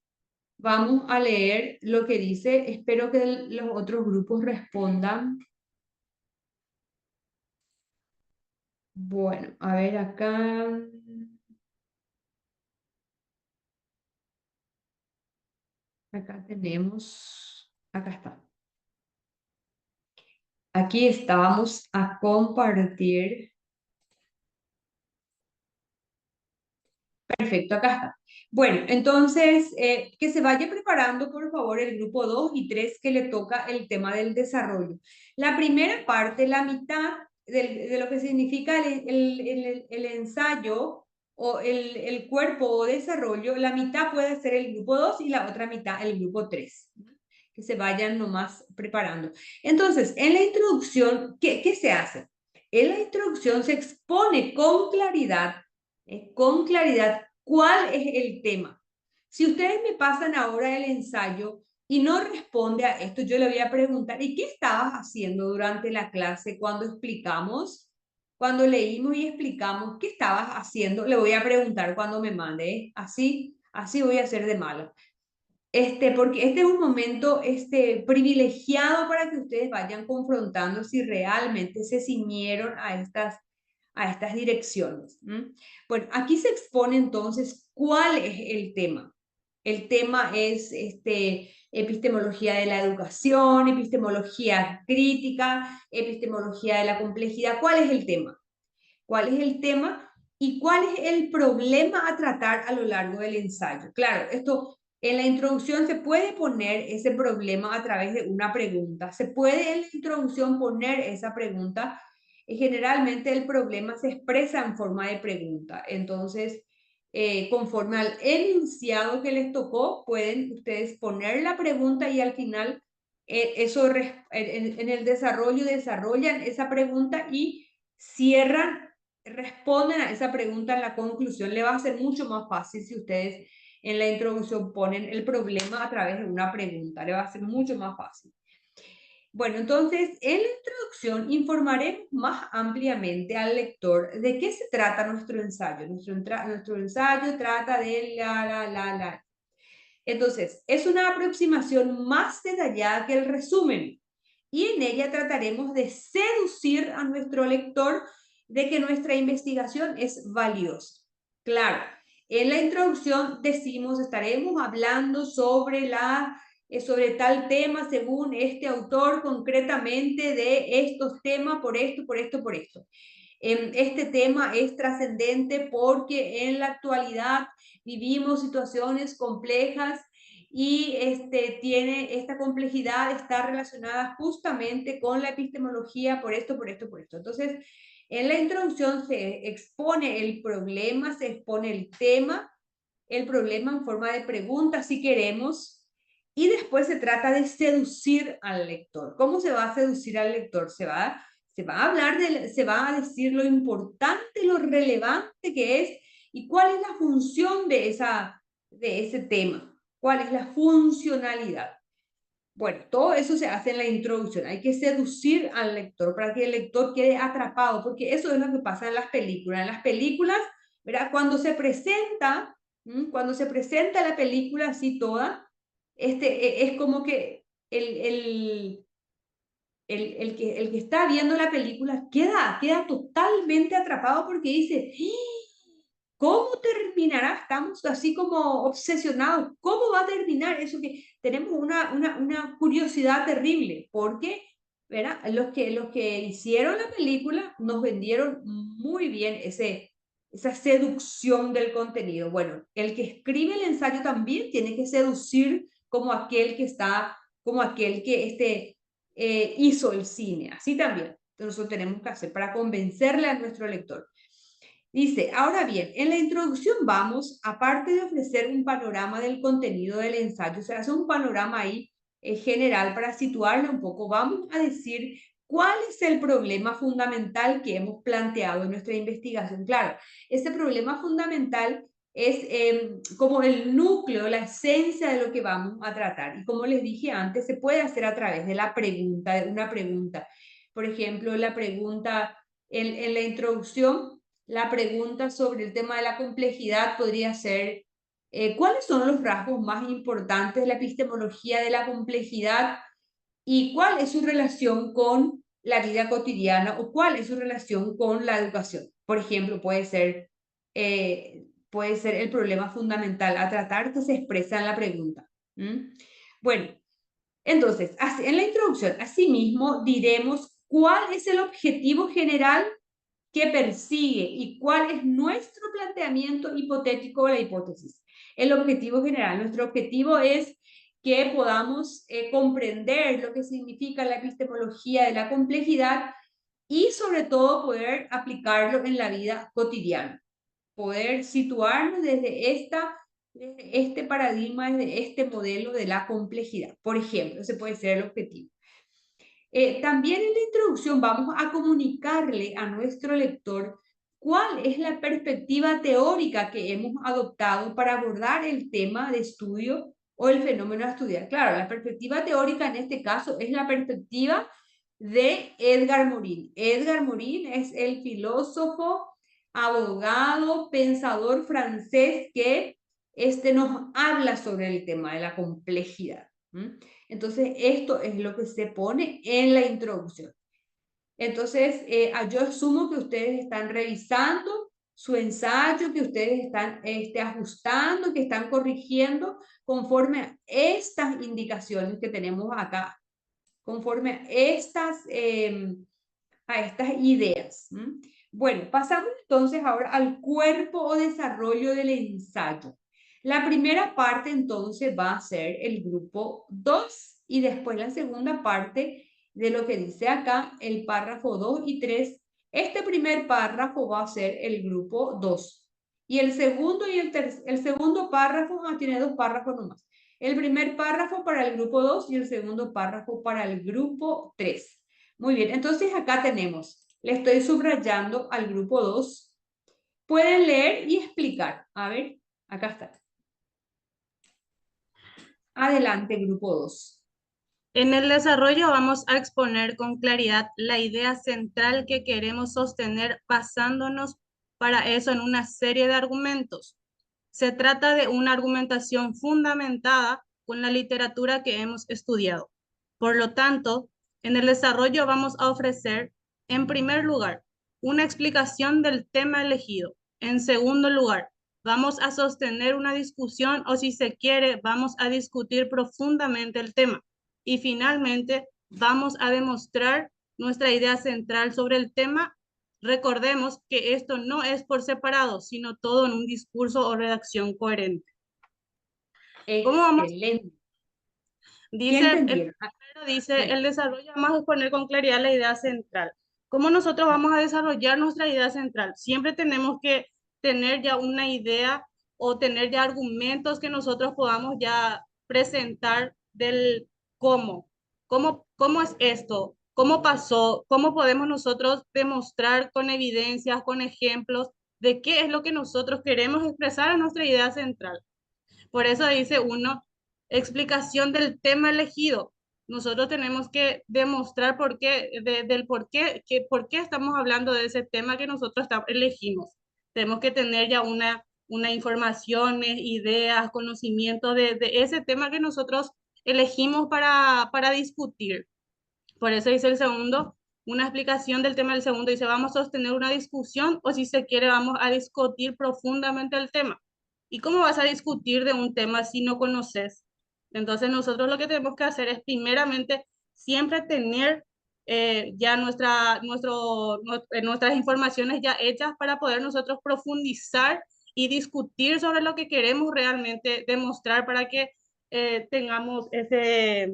Vamos a leer lo que dice. Espero que los otros grupos respondan. Bueno, a ver acá. Acá tenemos. Acá está. Aquí está. Vamos a compartir. Perfecto, acá está. Bueno, entonces, que se vaya preparando, por favor, el grupo 2 y 3 que le toca el tema del desarrollo. La primera parte, la mitad de lo que significa el ensayo, o el cuerpo o desarrollo, la mitad puede ser el grupo 2 y la otra mitad el grupo 3. Que se vayan nomás preparando. Entonces, en la introducción, ¿qué se hace? En la introducción se expone con claridad cuál es el tema. Si ustedes me pasan ahora el ensayo y no responde a esto, yo le voy a preguntar, ¿y qué estabas haciendo durante la clase cuando explicamos? Cuando leímos y explicamos, ¿qué estabas haciendo? Le voy a preguntar cuando me mande, ¿eh? Así voy a ser de mala. Porque este es un momento privilegiado para que ustedes vayan confrontando si realmente se ciñeron a estas direcciones. Bueno, aquí se expone entonces cuál es el tema. El tema es epistemología de la educación, epistemología crítica, epistemología de la complejidad. ¿Cuál es el tema? ¿Cuál es el tema? ¿Y cuál es el problema a tratar a lo largo del ensayo? Claro, esto en la introducción se puede poner ese problema a través de una pregunta. Se puede en la introducción poner esa pregunta. Y generalmente el problema se expresa en forma de pregunta. Entonces, conforme al enunciado que les tocó, pueden ustedes poner la pregunta y al final en el desarrollo desarrollan esa pregunta y cierran, responden a esa pregunta en la conclusión. Le va a ser mucho más fácil si ustedes en la introducción ponen el problema a través de una pregunta. Le va a ser mucho más fácil. Bueno, entonces, en la introducción informaremos más ampliamente al lector de qué se trata nuestro ensayo. Nuestro ensayo trata de la. Entonces, es una aproximación más detallada que el resumen y en ella trataremos de seducir a nuestro lector de que nuestra investigación es valiosa. Claro, en la introducción decimos, estaremos hablando sobre tal tema según este autor, concretamente de estos temas, por esto. Este tema es trascendente porque en la actualidad vivimos situaciones complejas y esta complejidad está relacionada justamente con la epistemología por esto. Entonces, en la introducción se expone el problema, se expone el problema en forma de pregunta si queremos, y después se trata de seducir al lector. ¿Cómo se va a seducir al lector? Se va a decir lo importante, lo relevante que es y cuál es la función de ese tema, cuál es la funcionalidad. Bueno, todo eso se hace en la introducción. Hay que seducir al lector para que el lector quede atrapado, porque eso es lo que pasa en las películas. En las películas, ¿verdad? Cuando se presenta la película así toda, es como que el que está viendo la película queda totalmente atrapado porque dice, ¿cómo terminará? Estamos así como obsesionados. ¿Cómo va a terminar? Eso que tenemos una curiosidad terrible porque, ¿verdad? Los que hicieron la película nos vendieron muy bien esa seducción del contenido. Bueno, el que escribe el ensayo también tiene que seducir como aquel que hizo el cine. Así también nosotros tenemos que hacer para convencerle a nuestro lector. Dice, ahora bien, en la introducción vamos, aparte de ofrecer un panorama del contenido del ensayo, se hace un panorama ahí general para situarlo un poco, vamos a decir cuál es el problema fundamental que hemos planteado en nuestra investigación. Claro, ese problema fundamental es como el núcleo, la esencia de lo que vamos a tratar. Y como les dije antes, se puede hacer a través de la pregunta, de una pregunta. Por ejemplo, la pregunta en la introducción, la pregunta sobre el tema de la complejidad podría ser, ¿cuáles son los rasgos más importantes de la epistemología de la complejidad y cuál es su relación con la vida cotidiana o cuál es su relación con la educación? Por ejemplo, puede ser el problema fundamental a tratar que se expresa en la pregunta. Bueno, entonces, en la introducción, asimismo, diremos cuál es el objetivo general que persigue y cuál es nuestro planteamiento hipotético de la hipótesis. El objetivo general, nuestro objetivo es que podamos comprender lo que significa la epistemología de la complejidad y sobre todo poder aplicarlo en la vida cotidiana. poder situarnos desde este paradigma, desde este modelo de la complejidad. Por ejemplo, ese puede ser el objetivo. También en la introducción vamos a comunicarle a nuestro lector cuál es la perspectiva teórica que hemos adoptado para abordar el tema de estudio o el fenómeno a estudiar. Claro, la perspectiva teórica en este caso es la perspectiva de Edgar Morin. Edgar Morin es el filósofo, abogado, pensador francés que nos habla sobre el tema de la complejidad. Entonces, esto es lo que se pone en la introducción. Entonces, yo asumo que ustedes están revisando su ensayo, que ustedes están ajustando, que están corrigiendo conforme a estas indicaciones que tenemos acá, conforme a estas ideas. Bueno, pasamos entonces ahora al cuerpo o desarrollo del ensayo. La primera parte entonces va a ser el grupo 2 y después la segunda parte de lo que dice acá, el párrafo 2 y 3. Este primer párrafo va a ser el grupo 2 y el segundo y el segundo párrafo tiene dos párrafos nomás. El primer párrafo para el grupo 2 y el segundo párrafo para el grupo 3. Muy bien, entonces acá tenemos, le estoy subrayando al grupo 2. Pueden leer y explicar. A ver, acá está. Adelante, grupo 2. En el desarrollo vamos a exponer con claridad la idea central que queremos sostener basándonos para eso en una serie de argumentos. Se trata de una argumentación fundamentada con la literatura que hemos estudiado. Por lo tanto, en el desarrollo vamos a ofrecer, en primer lugar, una explicación del tema elegido. En segundo lugar, vamos a sostener una discusión o, si se quiere, vamos a discutir profundamente el tema. Y finalmente, vamos a demostrar nuestra idea central sobre el tema. Recordemos que esto no es por separado, sino todo en un discurso o redacción coherente. ¿Cómo vamos? Excelente. Dice, Sí. el desarrollo, vamos a exponer con claridad la idea central. ¿Cómo nosotros vamos a desarrollar nuestra idea central? Siempre tenemos que tener ya una idea o tener ya argumentos que nosotros podamos ya presentar del cómo. ¿Cómo es esto? ¿Cómo pasó? ¿Cómo podemos nosotros demostrar con evidencias, con ejemplos de qué es lo que nosotros queremos expresar en nuestra idea central? Por eso dice uno, explicación del tema elegido. Nosotros tenemos que demostrar por qué, por qué estamos hablando de ese tema que nosotros elegimos. Tenemos que tener ya una informaciones, ideas, conocimiento de ese tema que nosotros elegimos para discutir. Por eso dice el segundo, una explicación del tema del segundo. Dice, vamos a sostener una discusión o, si se quiere, vamos a discutir profundamente el tema. ¿Y cómo vas a discutir de un tema si no conoces? Entonces nosotros lo que tenemos que hacer es primeramente siempre tener ya nuestras informaciones ya hechas para poder nosotros profundizar y discutir sobre lo que queremos realmente demostrar para que tengamos ese,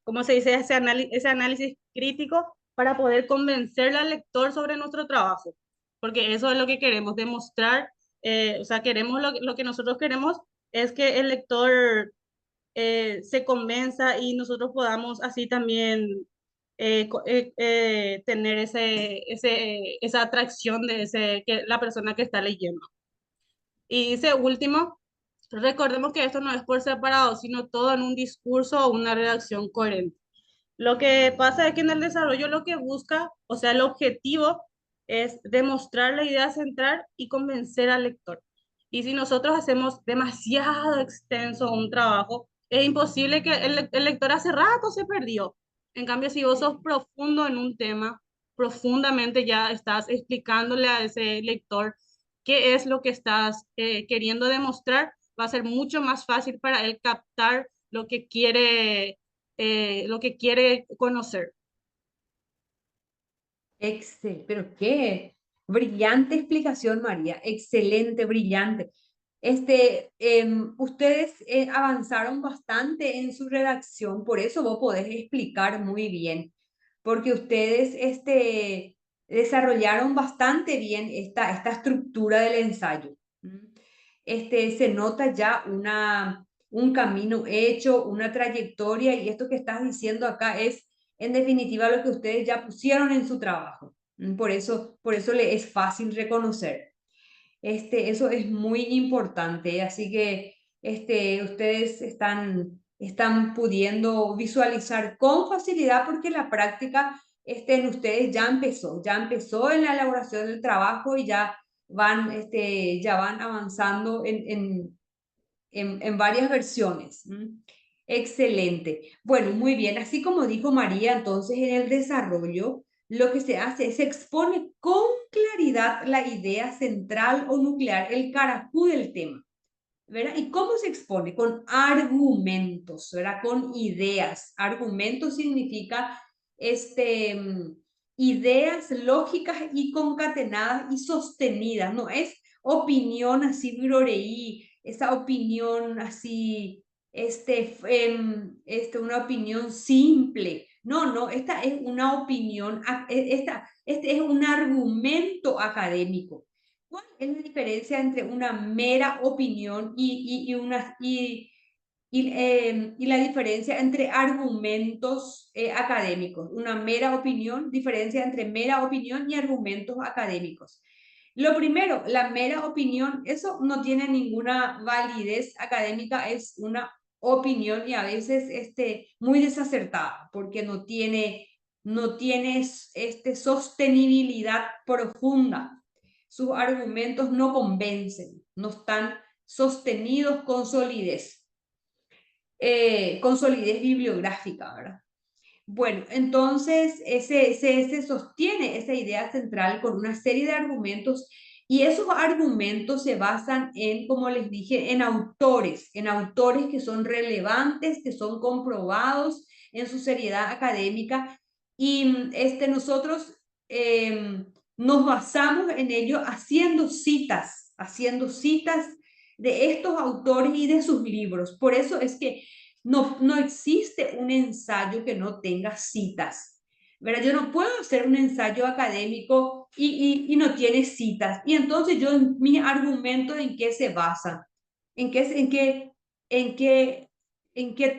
¿cómo se dice? Ese análisis crítico para poder convencer al lector sobre nuestro trabajo. Porque eso es lo que queremos demostrar. O sea, queremos lo que nosotros queremos es que el lector se convenza y nosotros podamos así también tener esa atracción de la persona que está leyendo. Y dice último, recordemos que esto no es por separado, sino todo en un discurso o una redacción coherente. Lo que pasa es que en el desarrollo lo que busca, o sea, el objetivo es demostrar la idea central y convencer al lector. Y si nosotros hacemos demasiado extenso un trabajo, es imposible que el lector hace rato se perdió. En cambio, si vos sos profundo en un tema, profundamente ya estás explicándole a ese lector qué es lo que estás queriendo demostrar, va a ser mucho más fácil para él captar lo que quiere conocer. Pero qué brillante explicación, María. Excelente, brillante. Ustedes avanzaron bastante en su redacción, por eso vos podés explicar muy bien, porque ustedes desarrollaron bastante bien esta estructura del ensayo. Se nota ya un camino hecho, una trayectoria, y esto que estás diciendo acá es, en definitiva, lo que ustedes ya pusieron en su trabajo. Por eso le es fácil reconocer. Eso es muy importante, así que ustedes están pudiendo visualizar con facilidad porque la práctica en ustedes ya empezó en la elaboración del trabajo y ya van avanzando en varias versiones. Excelente. Bueno, muy bien. Así como dijo María, entonces en el desarrollo lo que se hace es se expone con claridad la idea central o nuclear, el caracú del tema, ¿verdad? ¿Y cómo se expone? Con argumentos, ¿verdad? Con ideas. Argumentos significa ideas lógicas y concatenadas y sostenidas, no es opinión así viroreí, esa opinión así, una opinión simple. No, no, esta es una opinión, este es un argumento académico. ¿Cuál es la diferencia entre una mera opinión y la diferencia entre argumentos académicos? Una mera opinión, diferencia entre mera opinión y argumentos académicos. Lo primero, la mera opinión, eso no tiene ninguna validez académica, es una opinión y a veces muy desacertada porque no tiene sostenibilidad profunda. Sus argumentos no convencen, no están sostenidos con solidez bibliográfica, ¿verdad? Bueno, entonces se sostiene esa idea central con una serie de argumentos y esos argumentos se basan como les dije, en autores que son relevantes, que son comprobados en su seriedad académica y nosotros nos basamos en ello haciendo citas de estos autores y de sus libros. Por eso es que no existe un ensayo que no tenga citas, ¿verdad? Yo no puedo hacer un ensayo académico y no tiene citas. Y entonces mi argumento, ¿en qué se basa? ¿En qué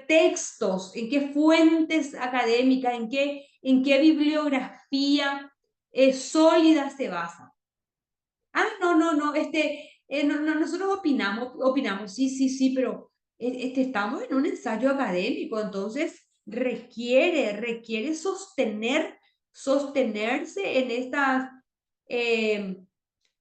textos, en qué fuentes académicas, en qué bibliografía sólida se basa? Ah, no, no, no, nosotros opinamos, sí, sí, sí, pero estamos en un ensayo académico, entonces requiere sostenerse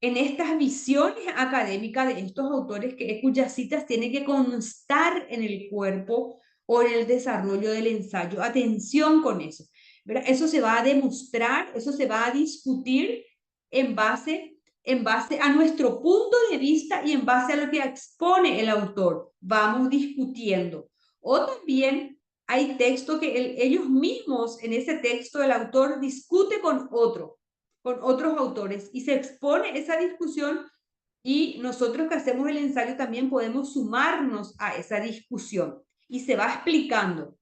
en estas visiones académicas de estos autores cuyas citas tienen que constar en el cuerpo o en el desarrollo del ensayo. Atención con eso, ¿verdad? Eso se va a demostrar, eso se va a discutir en base a nuestro punto de vista y en base a lo que expone el autor. Vamos discutiendo. O también hay textos que ellos mismos, en ese texto, el autor discute con otros autores y se expone esa discusión y nosotros que hacemos el ensayo también podemos sumarnos a esa discusión y se va explicando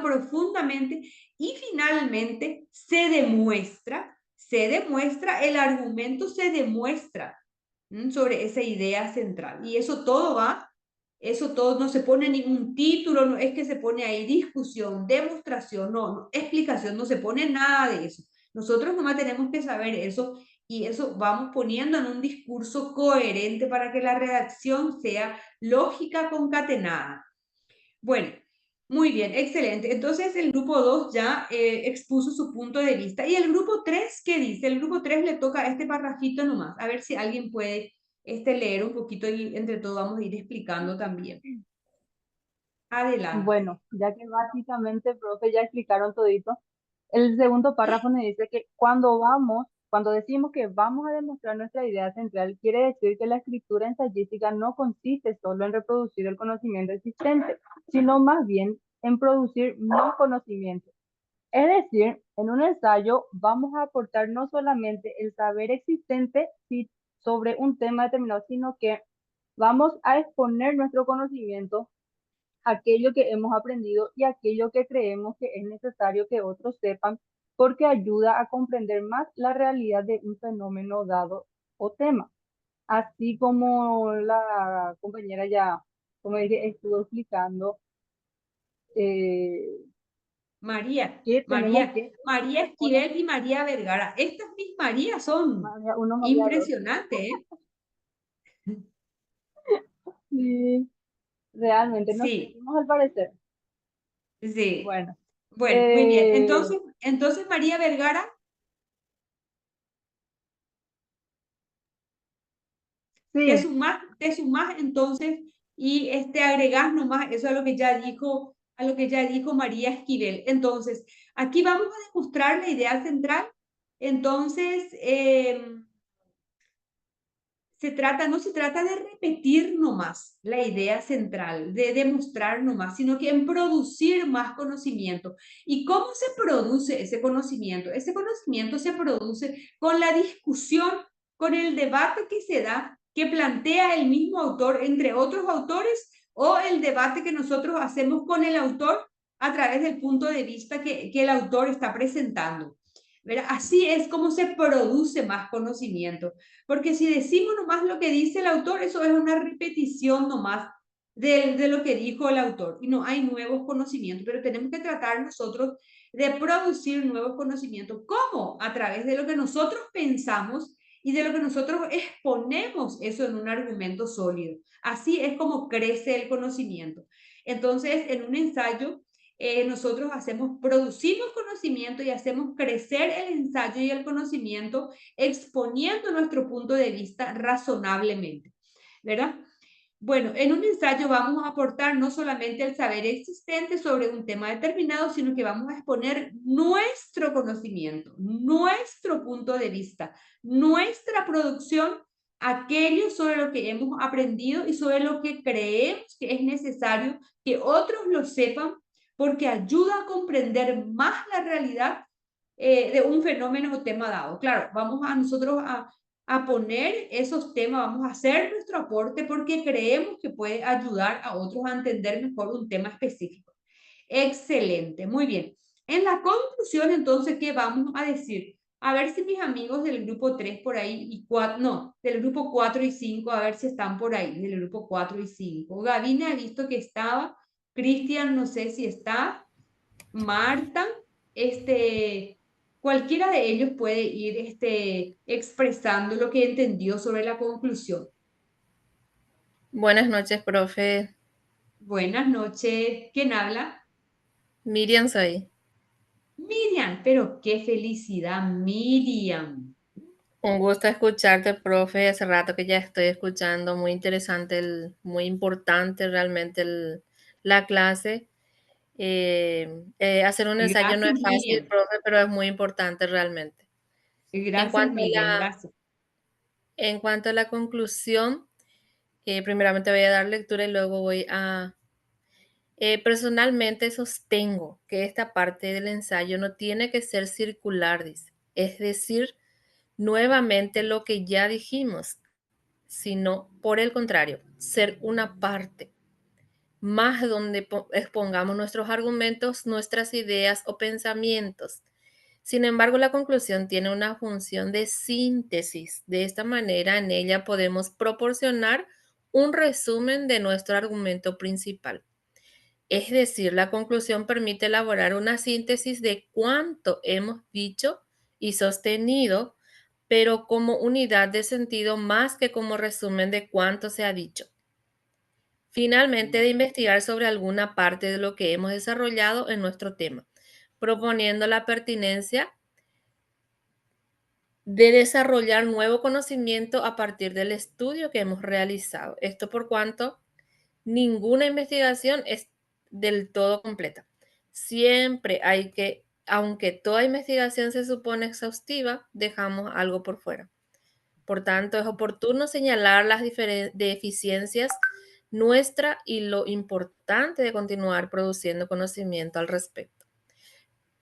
profundamente y finalmente se demuestra, el argumento se demuestra sobre esa idea central y eso todo no se pone ningún título, no es que se pone ahí discusión, demostración, no, explicación, no se pone nada de eso. Nosotros nomás tenemos que saber eso y eso vamos poniendo en un discurso coherente para que la redacción sea lógica concatenada. Bueno, muy bien, excelente. Entonces el grupo 2 ya expuso su punto de vista. ¿Y el grupo 3 qué dice? El grupo 3 le toca este parrafito nomás. A ver si alguien puede leer un poquito y entre todos vamos a ir explicando también. Adelante. Bueno, ya que básicamente, profe, ya explicaron todito, el segundo párrafo nos dice que cuando decimos que vamos a demostrar nuestra idea central, quiere decir que la escritura ensayística no consiste solo en reproducir el conocimiento existente, sino más bien en producir más conocimiento. Es decir, en un ensayo vamos a aportar no solamente el saber existente sobre un tema determinado, sino que vamos a exponer nuestro conocimiento, aquello que hemos aprendido y aquello que creemos que es necesario que otros sepan porque ayuda a comprender más la realidad de un fenómeno dado o tema. Así como la compañera ya, como dije, estuvo explicando, eh, María, que tenemos María, que María poner Esquivel y María Vergara. Estas mis Marías son María uno, María dos. impresionantes, ¿eh? Sí, realmente nos Sí, seguimos al parecer. sí. Bueno, Bueno, muy bien. eh, Entonces María Vergara, sí, te sumás entonces y agregás nomás eso a lo que ya dijo, a lo que ya dijo María Esquivel. Entonces, aquí vamos a demostrar la idea central. Entonces, no se trata de repetir nomás la idea central, de demostrar nomás, sino que en producir más conocimiento. ¿Y cómo se produce ese conocimiento? Ese conocimiento se produce con la discusión, con el debate que se da, que plantea el mismo autor entre otros autores, o el debate que nosotros hacemos con el autor a través del punto de vista que el autor está presentando. ¿Verdad? Así es como se produce más conocimiento. Porque si decimos nomás lo que dice el autor, eso es una repetición nomás de lo que dijo el autor y no hay nuevos conocimientos, pero tenemos que tratar nosotros de producir nuevos conocimientos. ¿Cómo? A través de lo que nosotros pensamos y de lo que nosotros exponemos eso en un argumento sólido. Así es como crece el conocimiento. Entonces, en un ensayo, nosotros producimos conocimiento y hacemos crecer el ensayo y el conocimiento exponiendo nuestro punto de vista razonablemente, ¿verdad? Bueno, en un ensayo vamos a aportar no solamente el saber existente sobre un tema determinado, sino que vamos a exponer nuestro conocimiento, nuestro punto de vista, nuestra producción, aquello sobre lo que hemos aprendido y sobre lo que creemos que es necesario que otros lo sepan, porque ayuda a comprender más la realidad de un fenómeno o tema dado. Claro, vamos a nosotros a poner esos temas, vamos a hacer nuestro aporte porque creemos que puede ayudar a otros a entender mejor un tema específico. Excelente, muy bien. En la conclusión, entonces, ¿qué vamos a decir? A ver si mis amigos del grupo 3 por ahí y 4, no, del grupo 4 y 5, a ver si están por ahí, del grupo 4 y 5. Gabina ha visto que estaba, Cristian no sé si está, Marta, cualquiera de ellos puede ir expresando lo que entendió sobre la conclusión. Buenas noches, profe. Buenas noches. ¿Quién habla? Miriam soy. Miriam, pero qué felicidad, Miriam. Un gusto escucharte, profe. Hace rato que ya estoy escuchando. Muy interesante, muy importante realmente la clase. Hacer un ensayo no Gracias, es fácil, Miriam. profe, pero es muy importante realmente. En Gracias, cuanto a Miriam. Gracias. en cuanto a la conclusión, primeramente voy a dar lectura y luego voy a... personalmente sostengo que esta parte del ensayo no tiene que ser circular, dice. Es decir, nuevamente lo que ya dijimos, sino por el contrario, ser una parte más donde expongamos nuestros argumentos, nuestras ideas o pensamientos. Sin embargo, la conclusión tiene una función de síntesis. De esta manera, en ella podemos proporcionar un resumen de nuestro argumento principal. Es decir, la conclusión permite elaborar una síntesis de cuánto hemos dicho y sostenido, pero como unidad de sentido más que como resumen de cuánto se ha dicho. Finalmente, de investigar sobre alguna parte de lo que hemos desarrollado en nuestro tema, proponiendo la pertinencia de desarrollar nuevo conocimiento a partir del estudio que hemos realizado. Esto por cuanto ninguna investigación es del todo completa. Siempre hay que, aunque toda investigación se supone exhaustiva, dejamos algo por fuera. Por tanto, es oportuno señalar las deficiencias nuestra y lo importante de continuar produciendo conocimiento al respecto.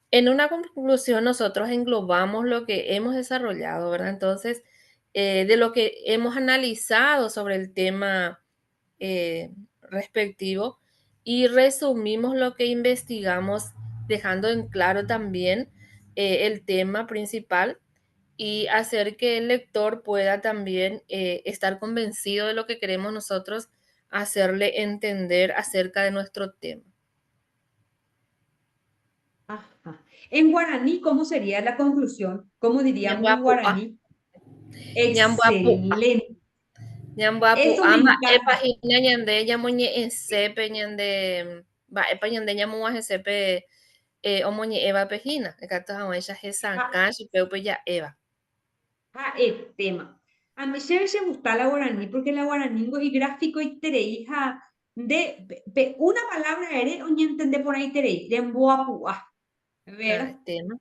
En una conclusión, nosotros englobamos lo que hemos desarrollado, ¿verdad? Entonces, de lo que hemos analizado sobre el tema respectivo y resumimos lo que investigamos, dejando en claro también el tema principal y hacer que el lector pueda también estar convencido de lo que queremos nosotros hacerle entender acerca de nuestro tema. Ajá. En guaraní, ¿cómo sería la conclusión? ¿Cómo diríamos en Ñamboa, guaraní? ñamboapu, Excelente. ñamboapu Eso me ama epa encanta. hina ñande ñamoñe'ẽsépe ñande mba'épa ñande ñamoguajesépe omoñe'ẽvape hína ndaikatu hag̃uáicha hesakã chupe upe ja'éva. El tema. A mí me gusta la guaraní porque la guaraní y gráfico y tereija de una palabra eres o ni entender por ahí tereí, de emboapua, ¿verdad? Tema.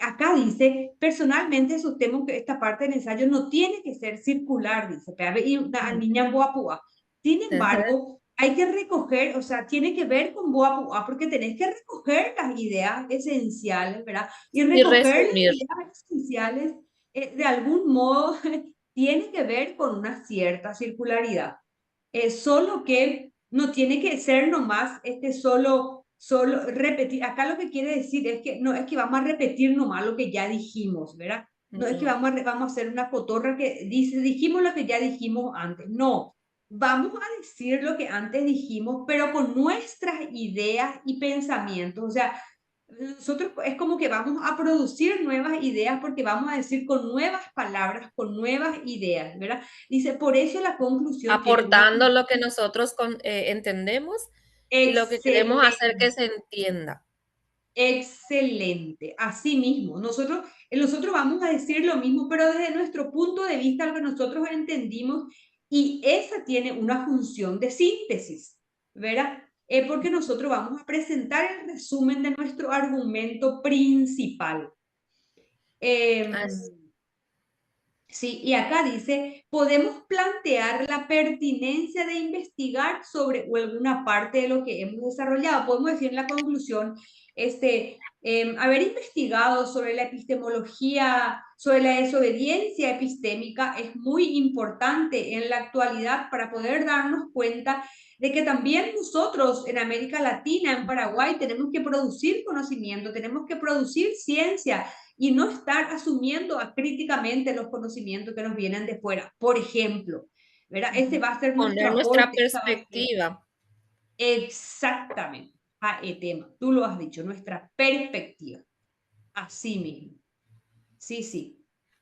Acá dice, personalmente sostengo que esta parte del ensayo no tiene que ser circular, dice, y una niña boapua. Sin embargo, hay que recoger, o sea, tiene que ver con boapua, porque tenés que recoger las ideas esenciales, ¿verdad? Y Y recoger las resumir. ideas esenciales, de algún modo, tiene que ver con una cierta circularidad. Solo que no tiene que ser nomás solo repetir. Acá lo que quiere decir es que no es que vamos a repetir nomás lo que ya dijimos, ¿verdad? No es que vamos a hacer una cotorra que dice, dijimos lo que ya dijimos antes. No, vamos a decir lo que antes dijimos, pero con nuestras ideas y pensamientos. O sea, nosotros es como que vamos a producir nuevas ideas porque vamos a decir con nuevas palabras, con nuevas ideas, ¿verdad? Dice, por eso la conclusión tiene una... Aportando lo que nosotros entendemos y lo que queremos hacer que se entienda. Excelente, así mismo. Nosotros vamos a decir lo mismo, pero desde nuestro punto de vista, lo que nosotros entendimos, y esa tiene una función de síntesis, ¿verdad? Porque nosotros vamos a presentar el resumen de nuestro argumento principal. Sí, y acá dice, podemos plantear la pertinencia de investigar sobre alguna parte de lo que hemos desarrollado. Podemos decir en la conclusión, haber investigado sobre la epistemología, sobre la desobediencia epistémica es muy importante en la actualidad para poder darnos cuenta de que también nosotros en América Latina, en Paraguay, tenemos que producir conocimiento, tenemos que producir ciencia, y no estar asumiendo acríticamente los conocimientos que nos vienen de fuera. Por ejemplo, ¿verdad? Este va a ser nuestro Poner nuestra aporte. perspectiva. Exactamente. El tema, tú lo has dicho, nuestra perspectiva. Así mismo. Sí, sí.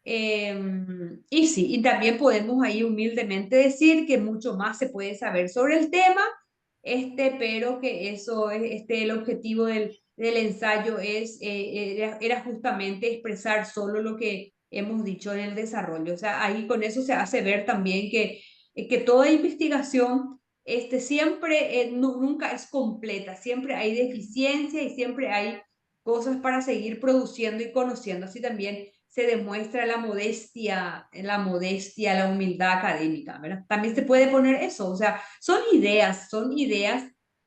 Y sí, y también podemos ahí humildemente decir que mucho más se puede saber sobre el tema, pero que eso es el objetivo del ensayo era justamente expresar solo lo que hemos dicho en el desarrollo. O sea, ahí con eso se hace ver también que toda investigación siempre, nunca es completa, siempre hay deficiencia y siempre hay cosas para seguir produciendo y conociendo. Así también se demuestra la modestia, la humildad académica, ¿verdad? También se puede poner eso, o sea, son ideas.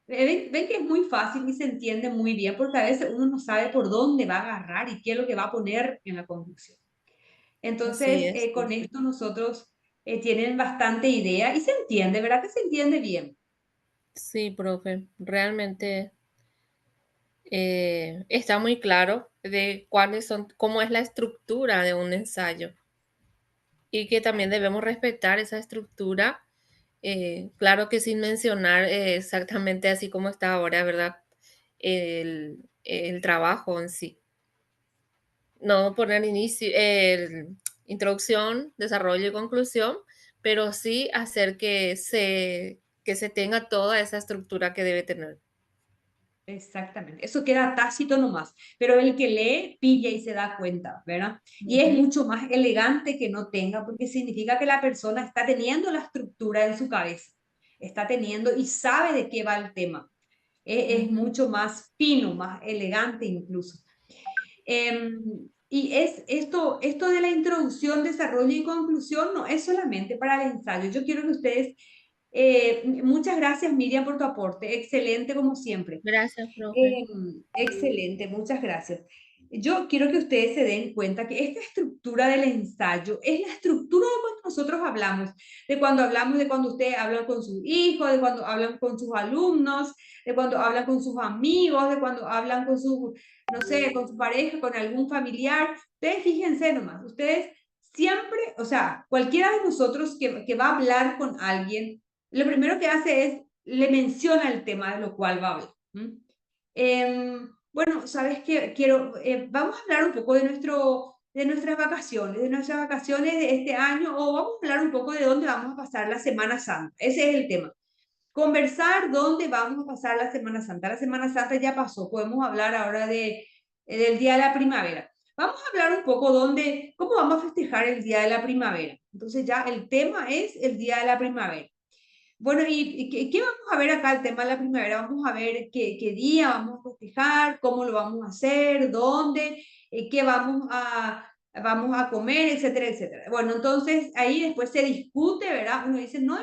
Ven que es muy fácil y se entiende muy bien, porque a veces uno no sabe por dónde va a agarrar y qué es lo que va a poner en la conclusión. Así Entonces, es. con esto nosotros tienen bastante idea y se entiende, ¿verdad? Que se entiende bien. Sí, profe, realmente está muy claro de cómo es la estructura de un ensayo y que también debemos respetar esa estructura, claro que sin mencionar exactamente así como está ahora, ¿verdad? El trabajo en sí. No poner introducción, desarrollo y conclusión, pero sí hacer que se tenga toda esa estructura que debe tener. Exactamente, eso queda tácito nomás, pero el que lee pilla y se da cuenta, ¿verdad? Y es mucho más elegante que no tenga, porque significa que la persona está teniendo la estructura en su cabeza, está teniendo y sabe de qué va el tema. Es mucho más fino, más elegante incluso. Y esto de la introducción, desarrollo y conclusión no es solamente para el ensayo. Yo quiero que ustedes, muchas gracias Miriam por tu aporte, excelente como siempre. Gracias, profe. Excelente, muchas gracias. yo quiero que ustedes se den cuenta que esta estructura del ensayo es la estructura de cuando nosotros hablamos, de cuando ustedes hablan con sus hijos, de cuando hablan con sus alumnos, de cuando hablan con sus amigos, de cuando hablan con su, no sé, con su pareja, con algún familiar. Ustedes fíjense nomás, ustedes siempre, o sea, cualquiera de nosotros que va a hablar con alguien, lo primero que hace es, le menciona el tema de lo cual va a hablar. Bueno, sabes que vamos a hablar un poco de nuestras vacaciones de este año, o vamos a hablar un poco de dónde vamos a pasar la Semana Santa. Ese es el tema. Conversar dónde vamos a pasar la Semana Santa. La Semana Santa ya pasó, podemos hablar ahora del Día de la Primavera. Vamos a hablar un poco cómo vamos a festejar el Día de la Primavera. Entonces ya el tema es el Día de la Primavera. Bueno, ¿y qué vamos a ver acá? El tema de la primavera, vamos a ver qué día vamos a festejar, cómo lo vamos a hacer, dónde, qué vamos a comer, etcétera, etcétera. Bueno, entonces ahí después se discute, ¿verdad? Uno dice, no,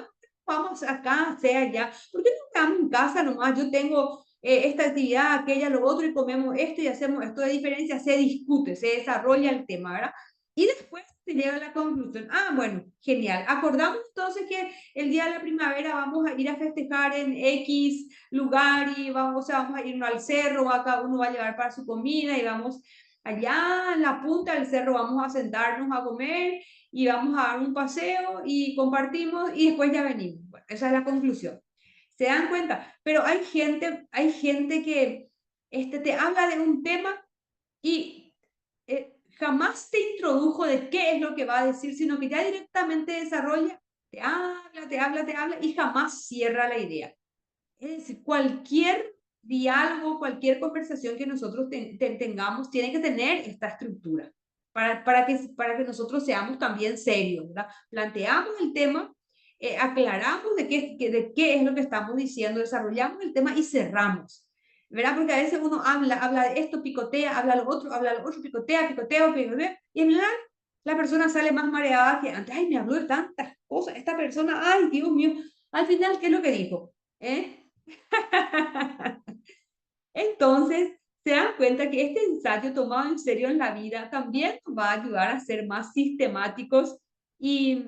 vamos acá, sea allá, ¿por qué no quedamos en casa nomás? Yo tengo esta actividad, aquella, lo otro, y comemos esto y hacemos esto de diferencia, se discute, se desarrolla el tema, ¿verdad? Y después se llega a la conclusión, bueno, genial, acordamos entonces que el día de la primavera vamos a ir a festejar en X lugar y vamos a irnos al cerro, acá uno va a llevar para su comida y vamos allá en la punta del cerro, vamos a sentarnos a comer y vamos a dar un paseo y compartimos y después ya venimos. Bueno, esa es la conclusión. ¿Se dan cuenta? Pero hay gente que te habla de un tema y jamás te introdujo de qué es lo que va a decir, sino que ya directamente desarrolla, te habla y jamás cierra la idea. Es decir, cualquier diálogo, cualquier conversación que nosotros tengamos tiene que tener esta estructura para que nosotros seamos también serios, ¿verdad? Planteamos el tema, aclaramos de qué es lo que estamos diciendo, desarrollamos el tema y cerramos. ¿Verdad? Porque a veces uno habla de esto, picotea, habla lo otro, picotea, y en general la persona sale más mareada que antes. Ay, me habló de tantas cosas, esta persona, ay, Dios mío. Al final, ¿qué es lo que dijo? Entonces, se dan cuenta que este ensayo tomado en serio en la vida también nos va a ayudar a ser más sistemáticos y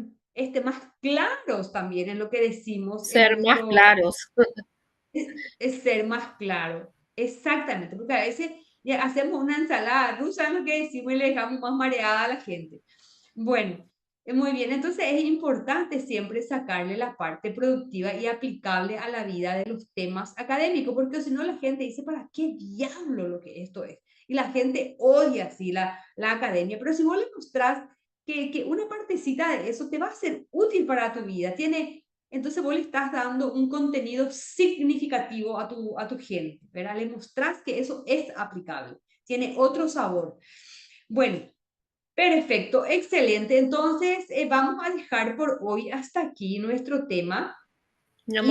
más claros también en lo que decimos. Ser más claros. Es ser más claro. Exactamente, porque a veces ya hacemos una ensalada rusa, lo que decimos, y le dejamos más mareada a la gente. Bueno, muy bien, entonces es importante siempre sacarle la parte productiva y aplicable a la vida de los temas académicos, porque si no la gente dice, ¿para qué diablo lo que esto es? Y la gente odia así la academia, pero si vos le mostrás que una partecita de eso te va a ser útil para tu vida, entonces vos le estás dando un contenido significativo a tu gente, ¿verdad? Le mostrás que eso es aplicable, tiene otro sabor. Bueno, perfecto, excelente. Entonces, vamos a dejar por hoy hasta aquí nuestro tema. No,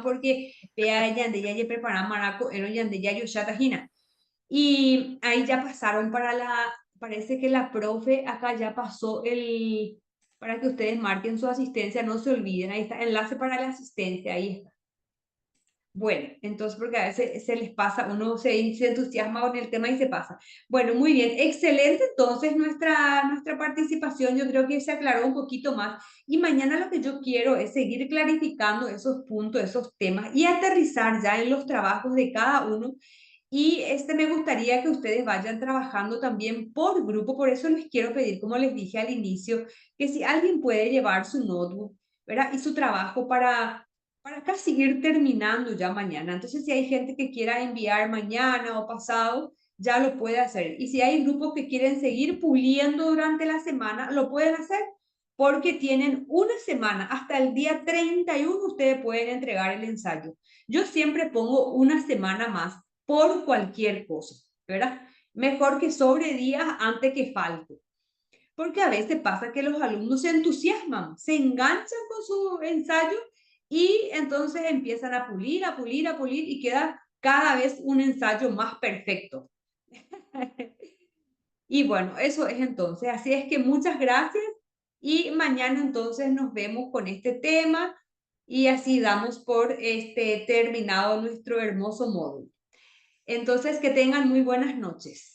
porque ya preparar maraco, y ahí ya pasaron parece que la profe acá ya pasó para que ustedes marquen su asistencia, no se olviden, ahí está, enlace para la asistencia, ahí está. Bueno, entonces porque a veces se les pasa, uno se entusiasma con el tema y se pasa. Bueno, muy bien, excelente. Entonces nuestra participación yo creo que se aclaró un poquito más y mañana lo que yo quiero es seguir clarificando esos puntos, esos temas y aterrizar ya en los trabajos de cada uno. Y me gustaría que ustedes vayan trabajando también por grupo, por eso les quiero pedir, como les dije al inicio, que si alguien puede llevar su notebook, ¿verdad? Y su trabajo para casi ir terminando ya mañana. Entonces, si hay gente que quiera enviar mañana o pasado, ya lo puede hacer. Y si hay grupos que quieren seguir puliendo durante la semana, lo pueden hacer porque tienen una semana, hasta el día 31 ustedes pueden entregar el ensayo. Yo siempre pongo una semana más por cualquier cosa, ¿verdad? Mejor que sobre días antes que falte. Porque a veces pasa que los alumnos se entusiasman, se enganchan con su ensayo y entonces empiezan a pulir y queda cada vez un ensayo más perfecto. Y bueno, eso es entonces. Así es que muchas gracias y mañana entonces nos vemos con este tema y así damos por terminado nuestro hermoso módulo. Entonces, que tengan muy buenas noches.